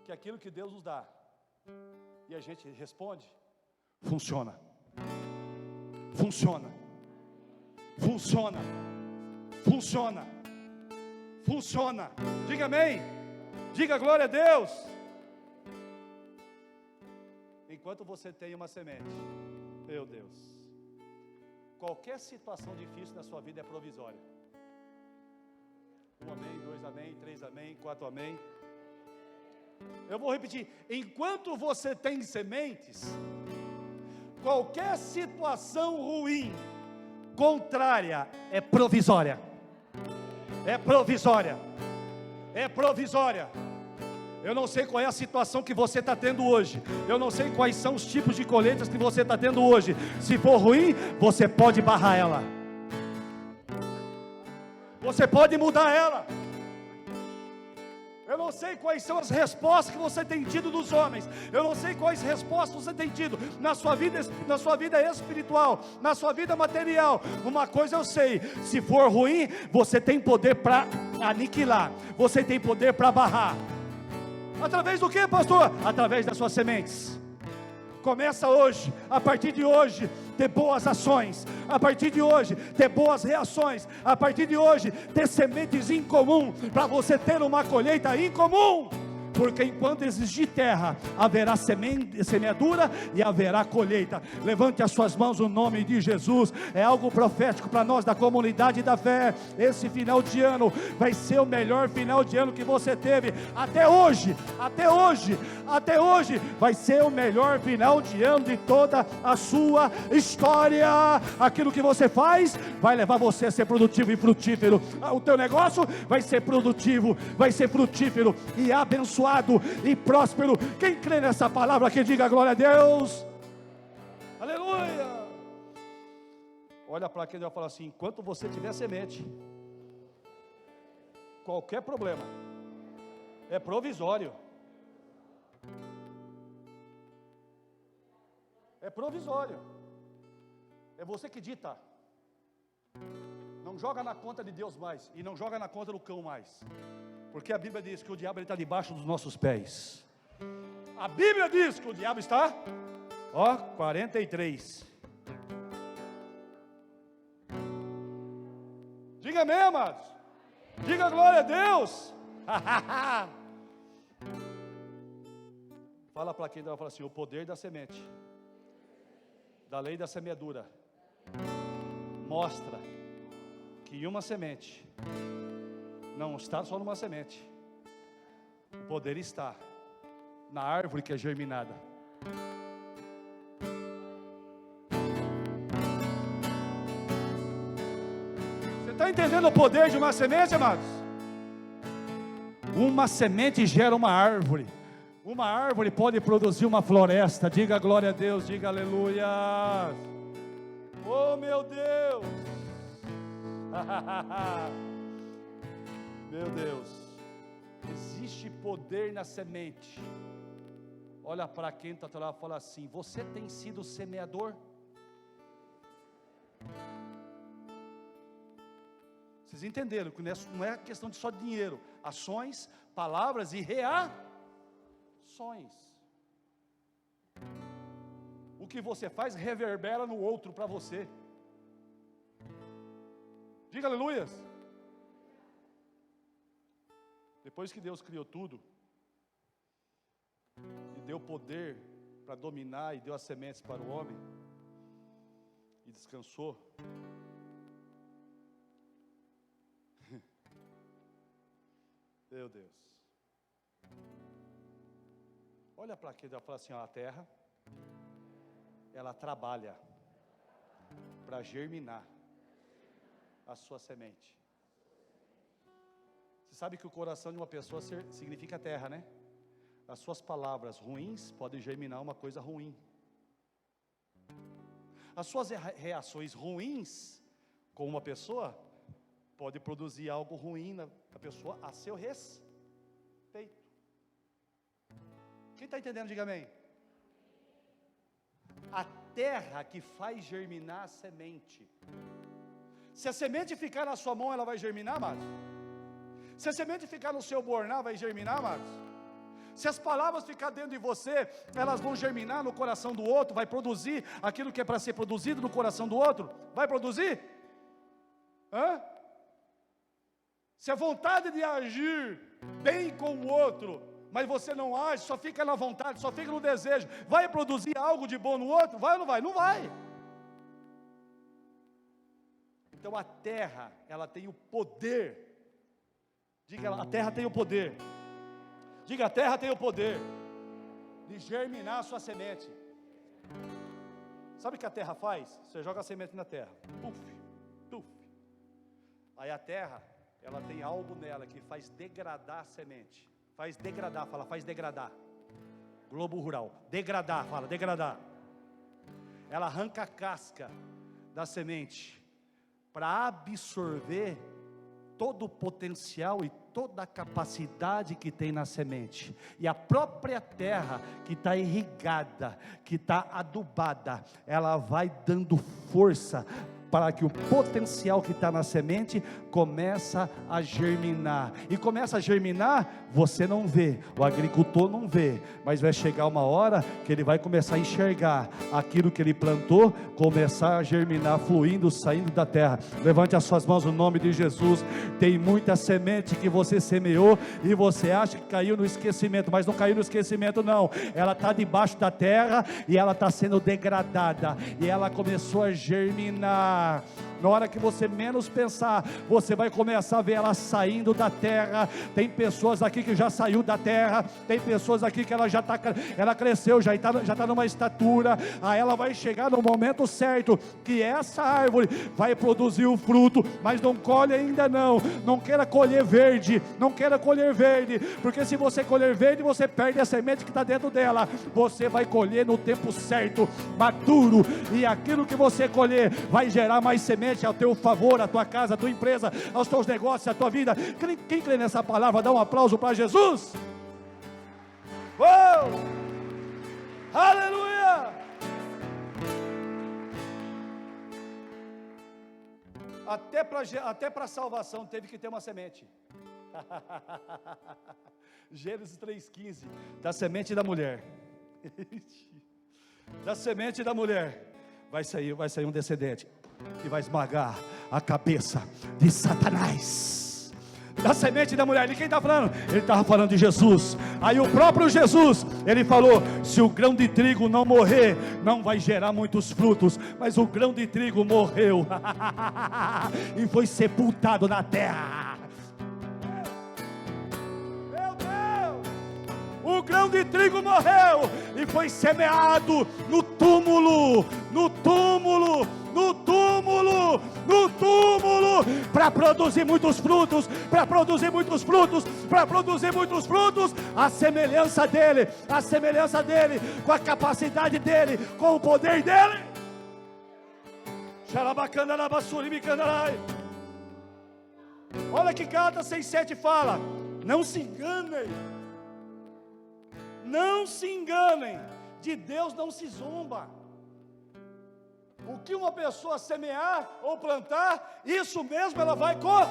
que aquilo que Deus nos dá e a gente responde, funciona. Funciona. Funciona. Funciona. Funciona. Diga amém. Diga glória a Deus. Enquanto você tem uma semente, meu Deus, qualquer situação difícil na sua vida é provisória. 1 amém, 2 amém, 3 amém, 4 amém. Eu vou repetir: enquanto você tem sementes, qualquer situação ruim, contrária, é provisória. É provisória. É provisória. Eu não sei qual é a situação que você está tendo hoje. Eu não sei quais são os tipos de colheitas que você está tendo hoje. Se for ruim, você pode barrar ela. Você pode mudar ela. Eu não sei quais são as respostas que você tem tido dos homens. Eu não sei quais respostas você tem tido na sua vida espiritual, na sua vida material. Uma coisa eu sei: se for ruim, você tem poder para aniquilar. Você tem poder para barrar. Através do que, pastor? Através das suas sementes. Começa hoje, a partir de hoje, ter boas ações, a partir de hoje, ter boas reações, a partir de hoje, ter sementes em comum, para você ter uma colheita em comum. Porque enquanto existir terra, haverá semeadura e haverá colheita. Levante as suas mãos no nome de Jesus. É algo profético para nós da comunidade da fé. Esse final de ano vai ser o melhor final de ano que você teve até hoje. Até hoje, até hoje vai ser o melhor final de ano de toda a sua história. Aquilo que você faz vai levar você a ser produtivo e frutífero. O teu negócio vai ser produtivo, vai ser frutífero e abençoado e próspero. Quem crê nessa palavra, que diga glória a Deus. Aleluia. Olha para quem vai falar assim: enquanto você tiver semente, qualquer problema é provisório. É provisório. É você que dita. Não joga na conta de Deus mais, e não joga na conta do cão mais. Porque a Bíblia diz que o diabo está debaixo dos nossos pés. A Bíblia diz que o diabo está, 43. Diga amém, amados. Diga glória a Deus. Fala para quem vai falar assim: o poder da semente, da lei da semeadura, mostra que em uma semente, não está só numa semente, o poder está na árvore que é germinada. Você está entendendo o poder de uma semente, amados? Uma semente gera uma árvore. Uma árvore pode produzir uma floresta. Diga glória a Deus, diga aleluia. Oh meu Deus. Meu Deus. Existe poder na semente. Olha para quem está lá e fala assim: você tem sido semeador? Vocês entenderam que não é questão de só dinheiro. Ações, palavras e reações. O que você faz reverbera no outro para você. Diga aleluias. Depois que Deus criou tudo e deu poder para dominar e deu as sementes para o homem e descansou, meu Deus, olha para aqui e fala assim: ó, a terra, ela trabalha para germinar a sua semente. Você sabe que o coração de uma pessoa significa terra, né? As suas palavras ruins podem germinar uma coisa ruim. As suas reações ruins com uma pessoa pode produzir algo ruim na pessoa a seu respeito. Quem está entendendo, diga amém. A terra que faz germinar a semente. Se a semente ficar na sua mão, ela vai germinar, amados? Se a semente ficar no seu borná, vai germinar, amados? Se as palavras ficar dentro de você, elas vão germinar no coração do outro, vai produzir aquilo que é para ser produzido no coração do outro? Vai produzir? Se a vontade de agir bem com o outro, mas você não age, só fica na vontade, só fica no desejo, vai produzir algo de bom no outro? Vai ou não vai? Não vai. Então a terra, ela tem o poder. Diga, a terra tem o poder. Diga, a terra tem o poder de germinar a sua semente. Sabe o que a terra faz? Você joga a semente na terra, puf, puf. Aí a terra, ela tem algo nela que faz degradar a semente. Faz degradar, fala, faz degradar. Globo rural, degradar, fala, degradar. Ela arranca a casca da semente para absorver todo o potencial e toda a capacidade que tem na semente. E a própria terra que está irrigada, que está adubada, ela vai dando força para que o potencial que está na semente começa a germinar. E começa a germinar, você não vê, o agricultor não vê, mas vai chegar uma hora que ele vai começar a enxergar aquilo que ele plantou, começar a germinar, fluindo, saindo da terra. Levante as suas mãos no nome de Jesus. Tem muita semente que você semeou e você acha que caiu no esquecimento, mas não caiu no esquecimento não. Ela está debaixo da terra e ela está sendo degradada e ela começou a germinar. Na hora que você menos pensar, você vai começar a ver ela saindo da terra. Tem pessoas aqui que já saiu da terra, tem pessoas aqui que ela cresceu, já está numa estatura. Aí ela vai chegar no momento certo, que essa árvore vai produzir o fruto, mas não colhe ainda não queira colher verde, porque se você colher verde, você perde a semente que está dentro dela. Você vai colher no tempo certo, maduro, e aquilo que você colher vai gerar mais semente ao teu favor, à tua casa, à tua empresa, aos teus negócios, à tua vida. Quem crê nessa palavra, dá um aplauso para Jesus. Uou! Aleluia! Até para salvação teve que ter uma semente. Gênesis 3,15, da semente da mulher. Da semente da mulher vai sair um descendente que vai esmagar a cabeça de Satanás. da semente da mulher. De quem está falando? Ele estava falando de Jesus. Aí o próprio Jesus, ele falou: se o grão de trigo não morrer, não vai gerar muitos frutos. Mas o grão de trigo morreu e foi sepultado na terra. Meu Deus! O grão de trigo morreu e foi semeado no túmulo, no túmulo, no túmulo, no túmulo, para produzir muitos frutos, para produzir muitos frutos, para produzir muitos frutos, a semelhança dele, com a capacidade dele, com o poder dele. Olha que Gálatas 6:7 fala: não se enganem, não se enganem, de Deus não se zomba. O que uma pessoa semear ou plantar, isso mesmo ela vai colher.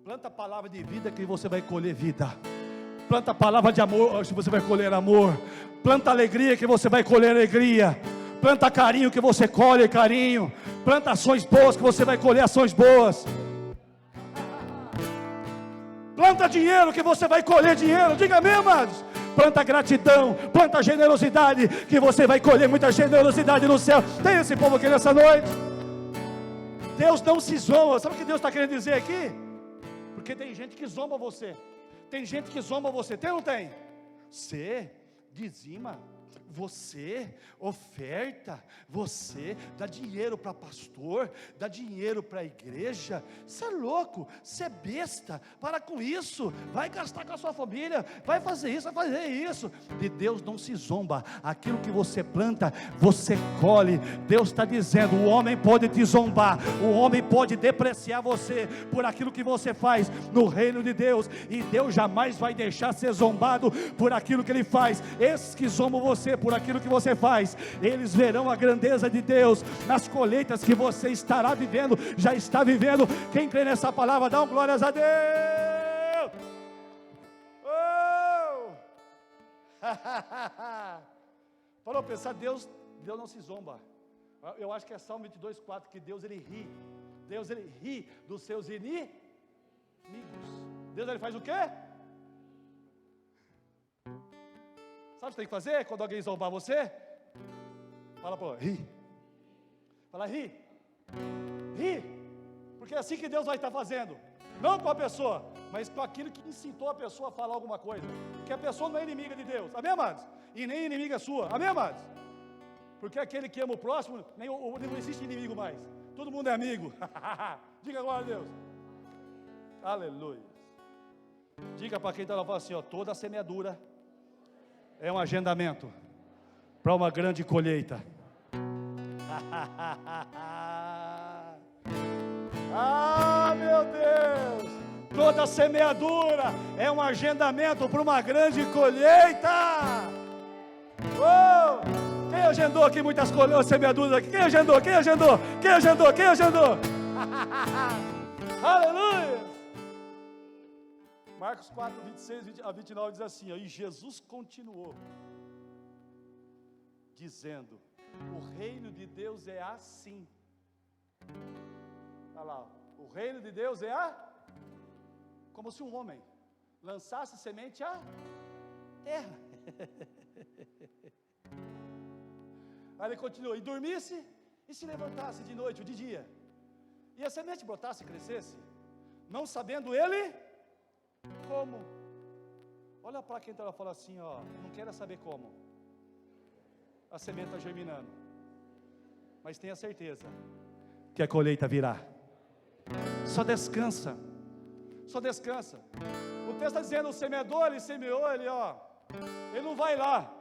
Planta a palavra de vida que você vai colher vida. Planta a palavra de amor que você vai colher amor. Planta alegria que você vai colher alegria. Planta carinho que você colhe carinho. Planta ações boas que você vai colher ações boas. Planta dinheiro que você vai colher dinheiro. Diga amém, amados. Planta gratidão, planta generosidade, que você vai colher muita generosidade no céu. Tem esse povo aqui nessa noite? Deus não se zomba. Sabe o que Deus está querendo dizer aqui? Porque tem gente que zomba você. Tem gente que zomba você. Tem ou não tem? Você dizima, você oferta, você dá dinheiro para pastor, dá dinheiro para a igreja. Você é louco, você é besta, para com isso, vai gastar com a sua família, vai fazer isso. De Deus não se zomba, aquilo que você planta, você colhe. Deus está dizendo: o homem pode te zombar, o homem pode depreciar você por aquilo que você faz no reino de Deus, e Deus jamais vai deixar ser zombado por aquilo que Ele faz. Esses que zombam você por aquilo que você faz, eles verão a grandeza de Deus nas colheitas que você estará vivendo, já está vivendo. Quem crê nessa palavra, dá um glórias a Deus. Oh! Para pensar, Deus não se zomba. Eu acho que é Salmo 22:4, que Deus ele ri dos seus inimigos. Deus ele faz o quê? Sabe o que tem que fazer quando alguém zombar você? Fala para ri. Fala ri. Porque é assim que Deus vai estar fazendo. Não com a pessoa, mas com aquilo que incitou a pessoa a falar alguma coisa. Porque a pessoa não é inimiga de Deus. Amém, amados? E nem inimiga sua. Amém, amados? Porque aquele que ama o próximo, não existe inimigo mais. Todo mundo é amigo. Diga agora a Deus. Aleluia. Diga para quem está lá, fala assim, ó: toda semeadura é um agendamento para uma grande colheita. Ah, meu Deus! Toda semeadura é um agendamento para uma grande colheita. Oh! Quem agendou aqui muitas semeaduras aqui? Quem agendou? Aleluia! Marcos 4, 26 a 29 diz assim, ó: e Jesus continuou dizendo: o reino de Deus é assim. Olha lá, o reino de Deus é como se um homem lançasse semente à terra. Aí ele continua: e dormisse e se levantasse de noite ou de dia, e a semente brotasse e crescesse, não sabendo ele como. Olha para quem está lá e fala assim, ó: não quero saber como. A semente está germinando, mas tenha certeza que a colheita virá. Só descansa. O texto está dizendo: o semeador, ele semeou, ele não vai lá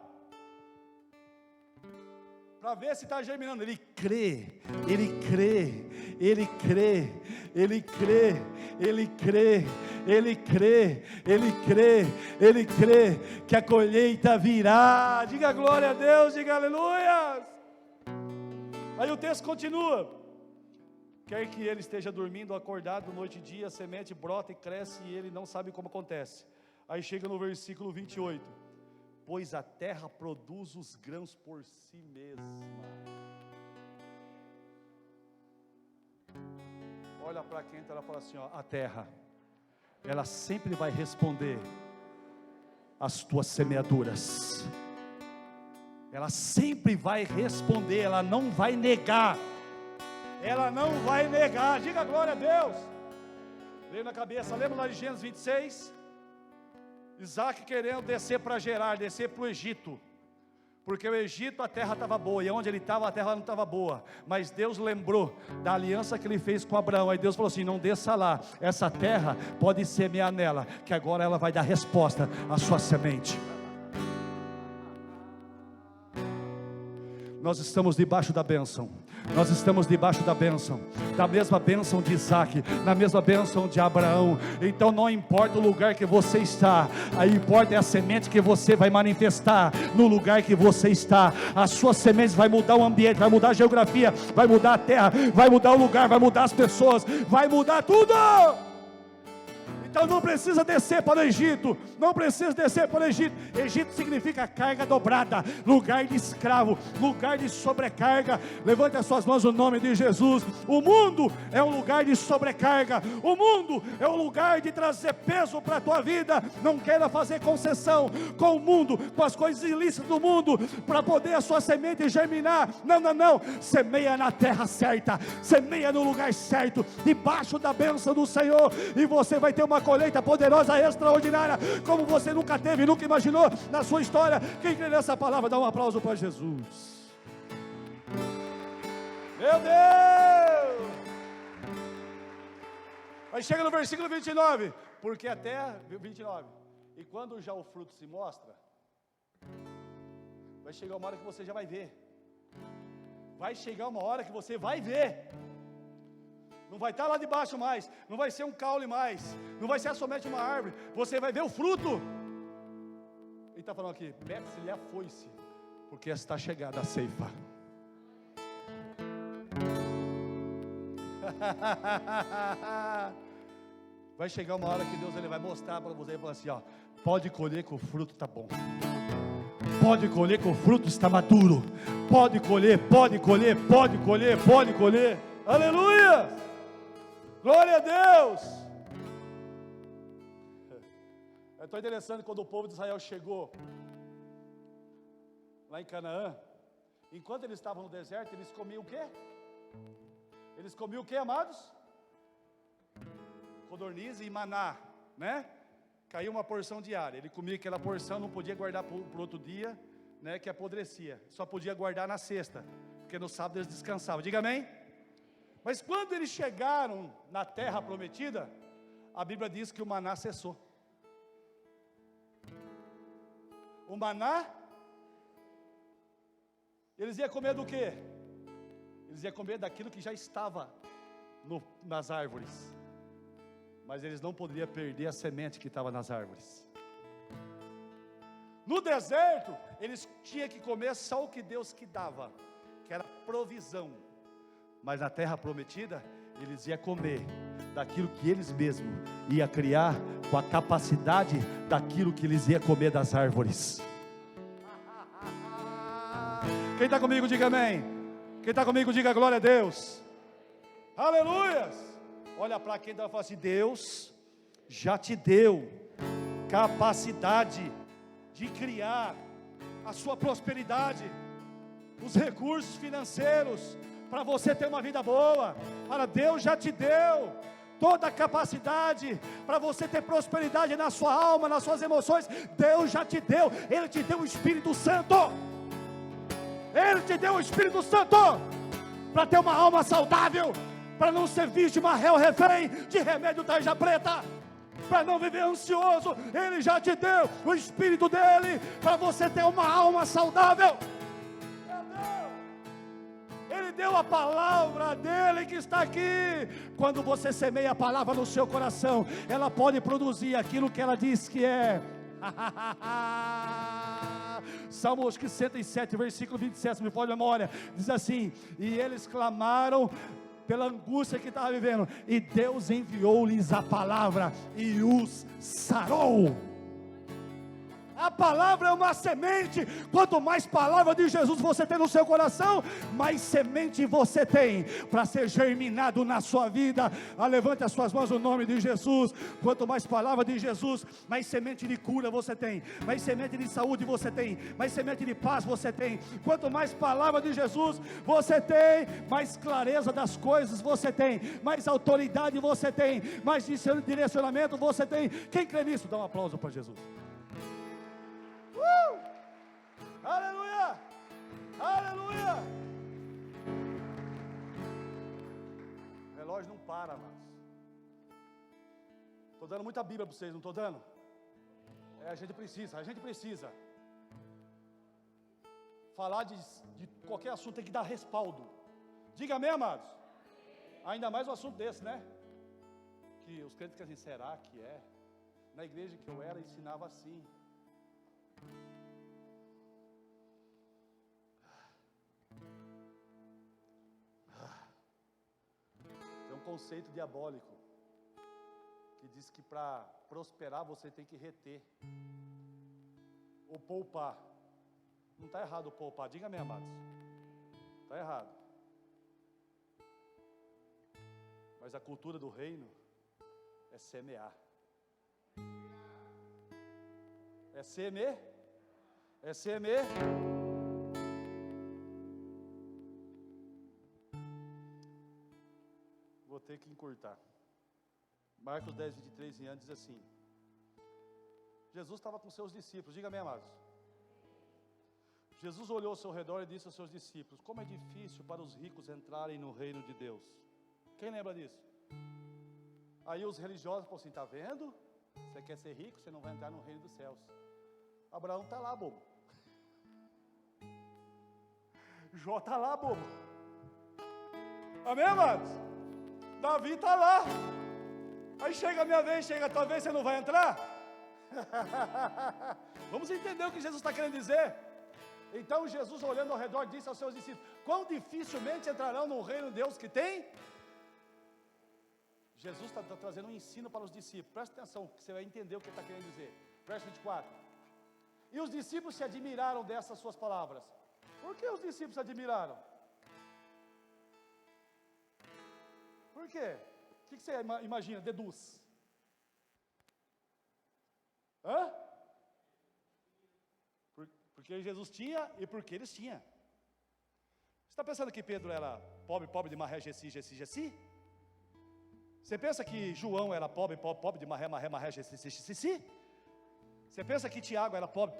para ver se está germinando. Ele crê que a colheita virá. Diga glória a Deus, diga aleluia. Aí o texto continua: quer que ele esteja dormindo ou acordado, noite e dia, a semente brota e cresce e ele não sabe como acontece. Aí chega no versículo 28: pois a terra produz os grãos por si mesma. Olha para quem está lá e fala assim, ó: a terra ela sempre vai responder às tuas semeaduras. Ela sempre vai responder, ela não vai negar. Ela não vai negar. Diga glória a Deus. Veio na cabeça, lembra lá de Gênesis 26? Isaac querendo descer para Gerar, descer para o Egito. Porque o Egito, a terra estava boa, e onde ele estava, a terra não estava boa. Mas Deus lembrou da aliança que ele fez com Abraão. Aí Deus falou assim: não desça lá, essa terra pode semear nela, que agora ela vai dar resposta à sua semente. Nós estamos debaixo da bênção. Nós estamos debaixo da bênção, da mesma bênção de Isaac, na mesma bênção de Abraão. Então não importa o lugar que você está, aí importa é a semente que você vai manifestar no lugar que você está. As suas sementes vai mudar o ambiente, vai mudar a geografia, vai mudar a terra, vai mudar o lugar, vai mudar as pessoas, vai mudar tudo. Então não precisa descer para o Egito, não precisa descer para o Egito. Egito significa carga dobrada, lugar de escravo, lugar de sobrecarga. Levante as suas mãos no nome de Jesus. O mundo é um lugar de sobrecarga, o mundo é um lugar de trazer peso para a tua vida. Não queira fazer concessão com o mundo, com as coisas ilícitas do mundo, para poder a sua semente germinar. Não, não, não, semeia na terra certa, semeia no lugar certo, debaixo da bênção do Senhor, e você vai ter uma colheita poderosa, extraordinária, como você nunca teve, nunca imaginou na sua história. Quem crê nessa palavra, dá um aplauso para Jesus. Meu Deus! Aí chega no versículo 29, porque até 29, e quando já o fruto se mostra, vai chegar uma hora que você já vai ver. Vai chegar uma hora que você vai ver. Não vai estar lá debaixo mais, não vai ser um caule mais, não vai ser somente uma árvore, você vai ver o fruto. Ele está falando aqui: mete-se-lhe a foice, porque está chegada a ceifa. Vai chegar uma hora que Deus ele vai mostrar para você e falar assim: ó, pode colher que o fruto está bom, pode colher que o fruto está maduro, pode colher, pode colher, pode colher, pode colher. Aleluia! Glória a Deus! É tão interessante quando o povo de Israel chegou lá em Canaã. Enquanto eles estavam no deserto, eles comiam o quê? Eles comiam o quê, amados? Codorniz e maná, né? Caiu uma porção diária. Ele comia aquela porção, não podia guardar para o outro dia, né? Que apodrecia. Só podia guardar na sexta, porque no sábado eles descansavam. Diga amém? Mas quando eles chegaram na terra prometida, a Bíblia diz que o maná cessou. O maná, eles iam comer do quê? Eles iam comer daquilo que já estava nas árvores. Mas eles não poderiam perder a semente que estava nas árvores. No deserto, eles tinham que comer só o que Deus que dava, que era provisão. Mas na terra prometida, eles iam comer daquilo que eles mesmos iam criar, com a capacidade daquilo que eles iam comer das árvores. Quem está comigo, diga amém. Quem está comigo, diga glória a Deus. Aleluias. Olha para quem está falando assim: Deus já te deu capacidade de criar a sua prosperidade, os recursos financeiros, para você ter uma vida boa. Para Deus já te deu toda a capacidade para você ter prosperidade na sua alma, nas suas emoções. Deus já te deu. Ele te deu o Espírito Santo. Ele te deu o Espírito Santo para ter uma alma saudável, para não ser vítima, réu, refém de remédio tarja preta, para não viver ansioso. Ele já te deu o Espírito dele para você ter uma alma saudável. Ele deu a palavra dele que está aqui. Quando você semeia a palavra no seu coração, ela pode produzir aquilo que ela diz que é. Salmo 107, versículo 27, me pode memória, diz assim: e eles clamaram pela angústia que estava vivendo, e Deus enviou-lhes a palavra e os sarou. A palavra é uma semente. Quanto mais palavra de Jesus você tem no seu coração, mais semente você tem para ser germinado na sua vida. Levante as suas mãos no nome de Jesus. Quanto mais palavra de Jesus, mais semente de cura você tem, mais semente de saúde você tem, mais semente de paz você tem. Quanto mais palavra de Jesus você tem, mais clareza das coisas você tem, mais autoridade você tem, mais direcionamento você tem. Quem crê nisso, dá um aplauso para Jesus. Aleluia, aleluia. O relógio não para, amados. Estou dando muita Bíblia para vocês, não estou dando? A gente precisa. Falar de qualquer assunto tem que dar respaldo. Diga amém, amados. Ainda mais um assunto desse, né? Que os crentes dizem, será que é? Na igreja que eu era, ensinava assim. Tem um conceito diabólico que diz que para prosperar você tem que reter ou poupar. Não está errado poupar, diga amém, amados. Está errado. Mas a cultura do reino é semear. É semear. É semear. Vou ter que encurtar. Marcos 10, 23 em diante diz assim: Jesus estava com seus discípulos, diga amém, amados. Jesus olhou ao seu redor e disse aos seus discípulos: como é difícil para os ricos entrarem no reino de Deus. Quem lembra disso? Aí os religiosos falaram assim: está vendo? Você quer ser rico, você não vai entrar no reino dos céus. Abraão está lá, bobo. Jó está lá, bobo. Amém, amados? Davi está lá. Aí chega a minha vez, chega a tua vez, você não vai entrar? Vamos entender o que Jesus está querendo dizer. Então Jesus, olhando ao redor, disse aos seus discípulos: quão dificilmente entrarão no reino de Deus que tem? Jesus está trazendo um ensino para os discípulos. Presta atenção, que você vai entender o que ele está querendo dizer. Verso 24. E os discípulos se admiraram dessas suas palavras. Por que os discípulos se admiraram? Por quê? O que você imagina, deduz? Hã? Porque Jesus tinha e porque eles tinham. Você está pensando que Pedro era pobre de maré, gessi? Você pensa que João era pobre de maré, gessi? Você pensa que Tiago era pobre.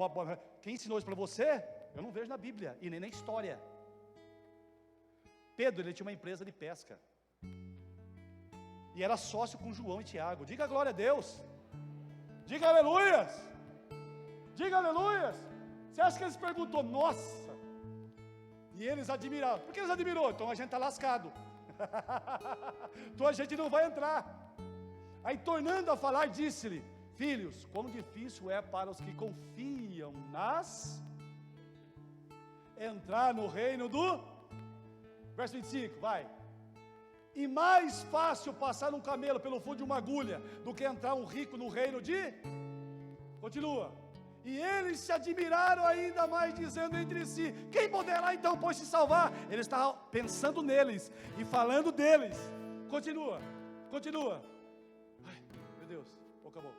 Quem ensinou isso para você? Eu não vejo na Bíblia e nem na história. Pedro, ele tinha uma empresa de pesca. E era sócio com João e Tiago. Diga glória a Deus. Diga aleluias. Diga aleluias. Você acha que eles perguntou, nossa? E eles admiraram. Por que eles admirou? Então a gente está lascado. Então a gente não vai entrar. Aí tornando a falar, disse-lhe: filhos, quão difícil é para os que confiam entrar no reino do... Verso 25, vai. E mais fácil passar um camelo pelo fundo de uma agulha do que entrar um rico no reino de... Continua. E eles se admiraram ainda mais, dizendo entre si: quem poderá então, pois, se salvar? Eles estavam pensando neles e falando deles. Continua. Ai, meu Deus, acabou.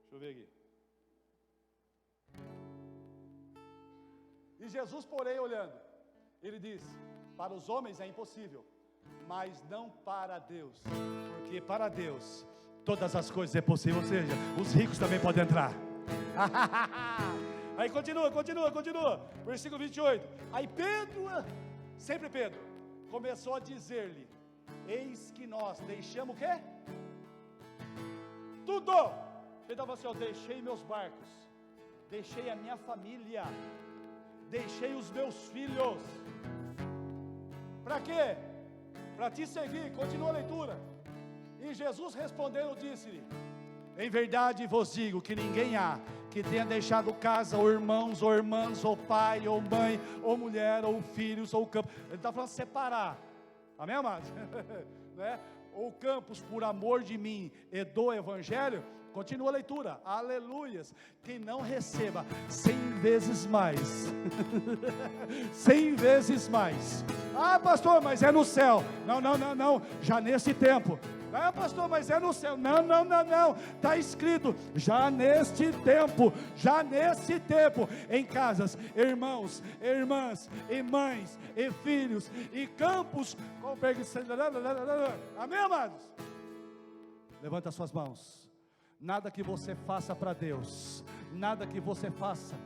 Deixa eu ver aqui. E Jesus, porém, olhando, ele disse: para os homens é impossível, mas não para Deus, porque para Deus todas as coisas é possível. Ou seja, os ricos também podem entrar. Aí continua. Versículo 28. Aí sempre Pedro, começou a dizer-lhe: eis que nós deixamos o quê? Tudo. Ele falou assim: eu deixei meus barcos, deixei a minha família, deixei os meus filhos. Para quê? Para te seguir. Continua a leitura. E Jesus respondendo disse-lhe: em verdade vos digo que ninguém há que tenha deixado casa, ou irmãos, ou irmãs, ou pai, ou mãe, ou mulher, ou filhos, ou campo. Ele está falando separar. Amém, amados? Né? Ou campos por amor de mim e do evangelho, Continua a leitura, aleluias. Quem não receba 100 vezes mais, 100 vezes mais. Ah, pastor, mas é no céu. Não, não, não, não, já nesse tempo. Ah, pastor, mas é no céu. Não, não, não, não, está escrito, já neste tempo, em casas, irmãos, irmãs, e mães, e filhos, e campos, com perdição. Amém, amados? Levanta as suas mãos. Nada que você faça para Deus, nada que você faça,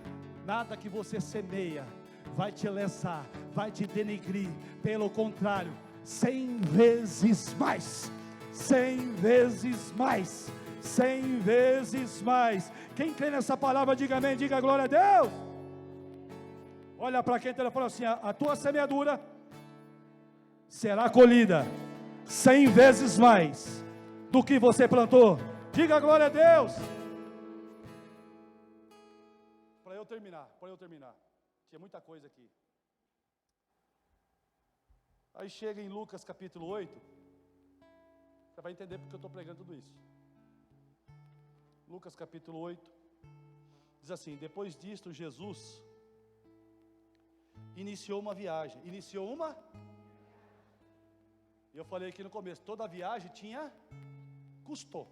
nada que você semeia, vai te lesar, vai te denigrir. Pelo contrário, 100 vezes mais, 100 vezes mais, 100 vezes mais. Quem crê nessa palavra, diga amém, diga glória a Deus. Olha para quem está falando assim: a tua semeadura será colhida 100 vezes mais do que você plantou. Diga glória a Deus. Para eu terminar, tinha muita coisa aqui. Aí chega em Lucas capítulo 8, você vai entender porque eu estou pregando tudo isso. Lucas capítulo 8, diz assim: depois disto Jesus iniciou uma viagem. E eu falei aqui no começo, toda viagem tinha custo.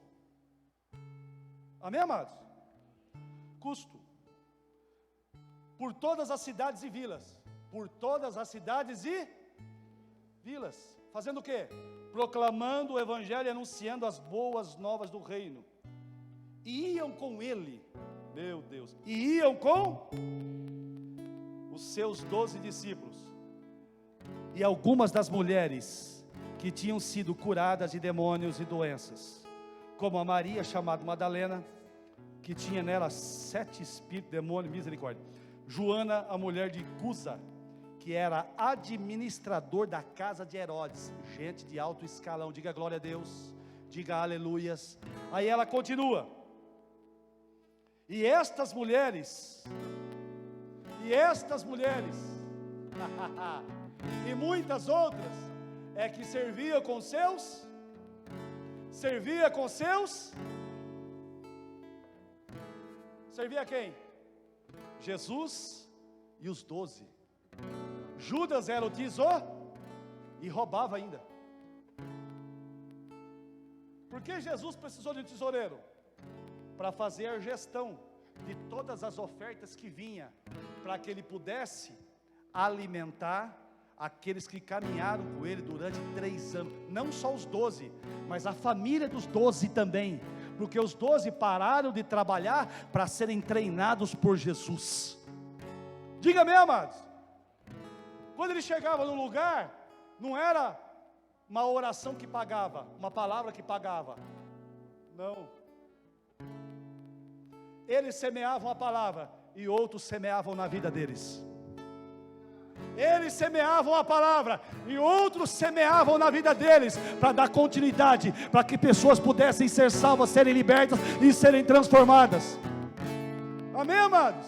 Amém, amados? Custo. Por todas as cidades e vilas. Fazendo o quê? Proclamando o evangelho e anunciando as boas novas do reino. E iam com ele, meu Deus, com os seus 12 discípulos. E algumas das mulheres que tinham sido curadas de demônios e doenças, como a Maria, chamada Madalena, que tinha nela 7 espíritos, demônios, misericórdia. Joana, a mulher de Cusa, que era administrador da casa de Herodes, gente de alto escalão. Diga glória a Deus, diga aleluias. Aí ela continua: e estas mulheres, e muitas outras, é que servia quem? Jesus e os 12. Judas era o tesouro e roubava ainda. Por que Jesus precisou de um tesoureiro? Para fazer a gestão de todas as ofertas que vinha, para que ele pudesse alimentar aqueles que caminharam com ele durante 3 anos, não só os 12, mas a família dos 12 também, porque os 12 pararam de trabalhar para serem treinados por Jesus. Diga amém, amados. Quando ele chegava no lugar, não era uma oração que pagava, uma palavra que pagava, não. Eles semeavam a palavra e outros semeavam na vida deles. Eles semeavam a palavra e outros semeavam na vida deles, para dar continuidade, para que pessoas pudessem ser salvas, serem libertas e serem transformadas. Amém, amados?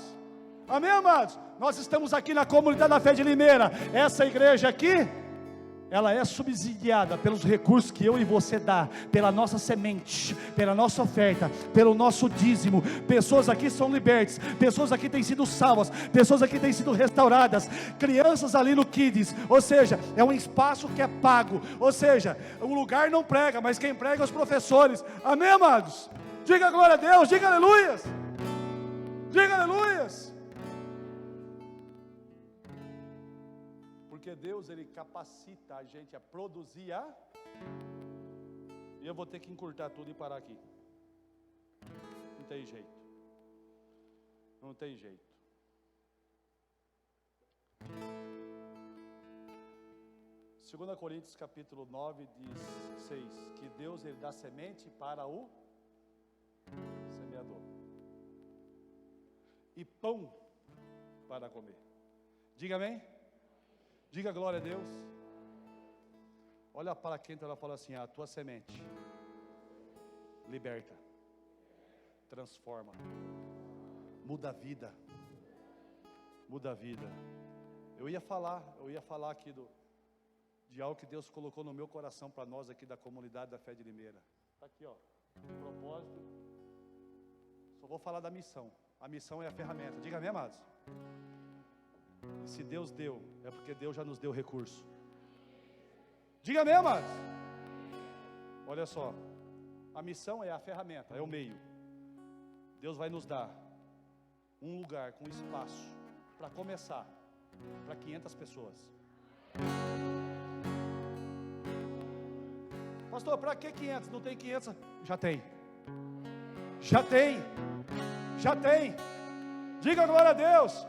Amém, amados? Nós estamos aqui na comunidade da Fé de Limeira. Essa igreja aqui, ela é subsidiada pelos recursos que eu e você dá, pela nossa semente, pela nossa oferta, pelo nosso dízimo. Pessoas aqui são libertas, pessoas aqui têm sido salvas, pessoas aqui têm sido restauradas, crianças ali no Kids, ou seja, é um espaço que é pago, ou seja, o lugar não prega, mas quem prega é os professores. Amém, amados? Diga glória a Deus, diga aleluias, diga aleluias. Porque Deus, Ele capacita a gente a produzir e eu vou ter que encurtar tudo e parar aqui. Não tem jeito. Não tem jeito. Segunda Coríntios capítulo 9 diz 6, que Deus, Ele dá semente para o semeador e pão para comer. Diga amém. Diga glória a Deus. Olha para quem ela fala assim: a tua semente liberta, transforma, muda a vida, muda a vida. Eu ia falar aqui de algo que Deus colocou no meu coração para nós aqui da comunidade da Fé de Limeira. Está aqui, ó, propósito Só vou falar da missão. A missão é a ferramenta. Diga amém, amados. E se Deus deu, é porque Deus já nos deu recurso. Diga amém, amados. Olha só, a missão é a ferramenta, é o meio. Deus vai nos dar um lugar com espaço para começar, para 500 pessoas. Pastor, para que 500? Não tem 500? Já tem. Já tem. Já tem. Diga glória a Deus.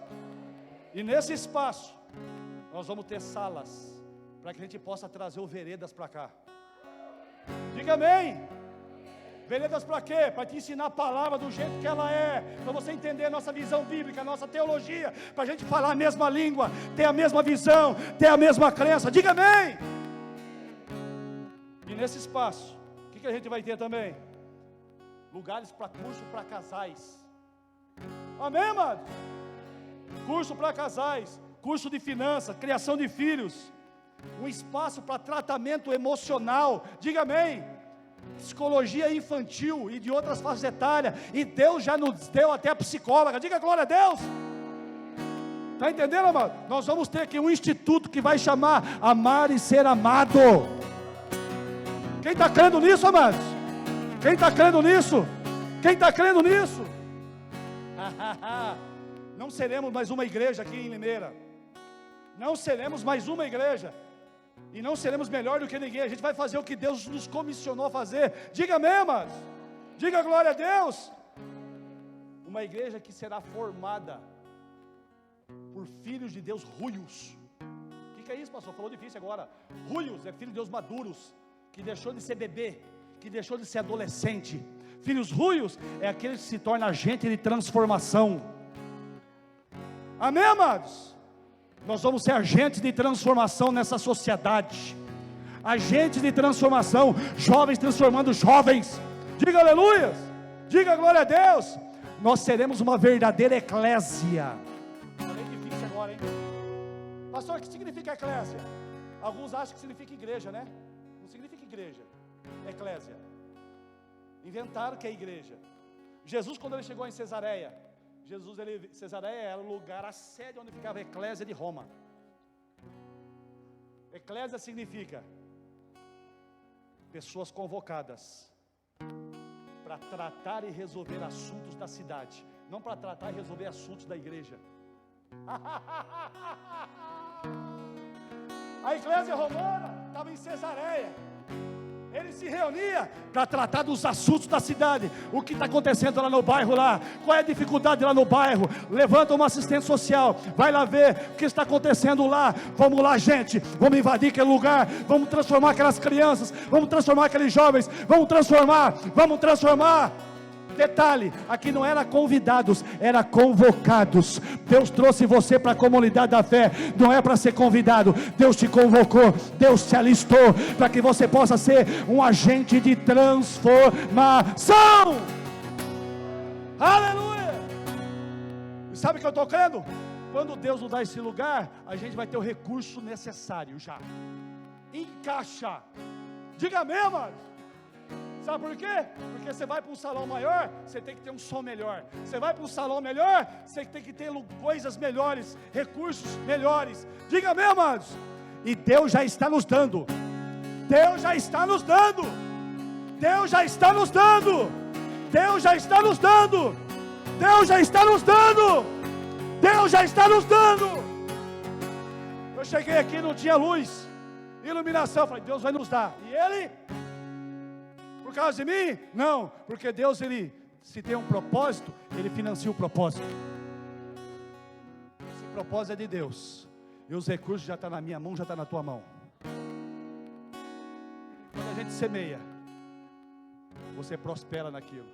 E nesse espaço, nós vamos ter salas, para que a gente possa trazer o Veredas para cá. Diga amém. Veredas para quê? Para te ensinar a palavra do jeito que ela é, para você entender a nossa visão bíblica, a nossa teologia, para a gente falar a mesma língua, ter a mesma visão, ter a mesma crença. Diga amém. E nesse espaço, o que a gente vai ter também? Lugares para curso para casais. Amém, amados? Curso para casais, curso de finanças, criação de filhos, um espaço para tratamento emocional. Diga amém. Psicologia infantil e de outras faixas etárias, e Deus já nos deu até a psicóloga. Diga glória a Deus. Está entendendo, amado? Nós vamos ter aqui um instituto que vai chamar Amar e Ser Amado. Quem está crendo nisso, amados? Quem está crendo nisso? Quem está crendo nisso? Não seremos mais uma igreja aqui em Limeira. Não seremos mais uma igreja. E não seremos melhor do que ninguém. A gente vai fazer o que Deus nos comissionou a fazer. Diga amém, amados. Diga glória a Deus. Uma igreja que será formada por filhos de Deus ruios. O que é isso, pastor? Falou difícil agora. Ruios é filho de Deus maduros, que deixou de ser bebê, que deixou de ser adolescente. Filhos ruios é aquele que se torna agente de transformação. Amém, amados? Nós vamos ser agentes de transformação nessa sociedade. Agentes de transformação, jovens transformando jovens. Diga aleluia. Diga glória a Deus. Nós seremos uma verdadeira eclésia. Falei difícil agora, hein? Pastor, o que significa eclésia? Alguns acham que significa igreja, né? Não significa igreja. Eclésia. Inventaram que é igreja. Jesus, quando ele chegou em Cesareia, Cesareia era o lugar, a sede onde ficava a eclésia de Roma. Eclésia significa pessoas convocadas para tratar e resolver assuntos da cidade, não para tratar e resolver assuntos da igreja. A eclésia romana estava em Cesareia. Ele se reunia para tratar dos assuntos da cidade. O que está acontecendo lá no bairro lá? Qual é a dificuldade lá no bairro? Levanta uma assistente social, vai lá ver o que está acontecendo lá. Vamos lá, gente, vamos invadir aquele lugar, vamos transformar aquelas crianças, vamos transformar aqueles jovens, vamos transformar. Detalhe, aqui não era convidados, era convocados. Deus trouxe você para a comunidade da fé, não é para ser convidado. Deus te convocou, Deus te alistou para que você possa ser um agente de transformação. Aleluia! E sabe o que eu estou crendo? Quando Deus nos dá esse lugar, a gente vai ter o recurso necessário já. Encaixa. Diga amém, mano. Sabe por quê? Porque você vai para um salão maior, você tem que ter um som melhor. Você vai para um salão melhor, você tem que ter coisas melhores, recursos melhores. Diga amém, amados. E Deus já está nos dando. Deus já está nos dando. Deus já está nos dando. Deus já está nos dando. Deus já está nos dando. Deus já está nos dando. Eu cheguei aqui, não tinha luz, iluminação. Falei, Deus vai nos dar. E Ele... por causa de mim? Não, porque Deus, Ele, se tem um propósito, Ele financia o propósito. Esse propósito é de Deus, e os recursos já estão na minha mão, já estão na tua mão. Quando a gente semeia, você prospera naquilo.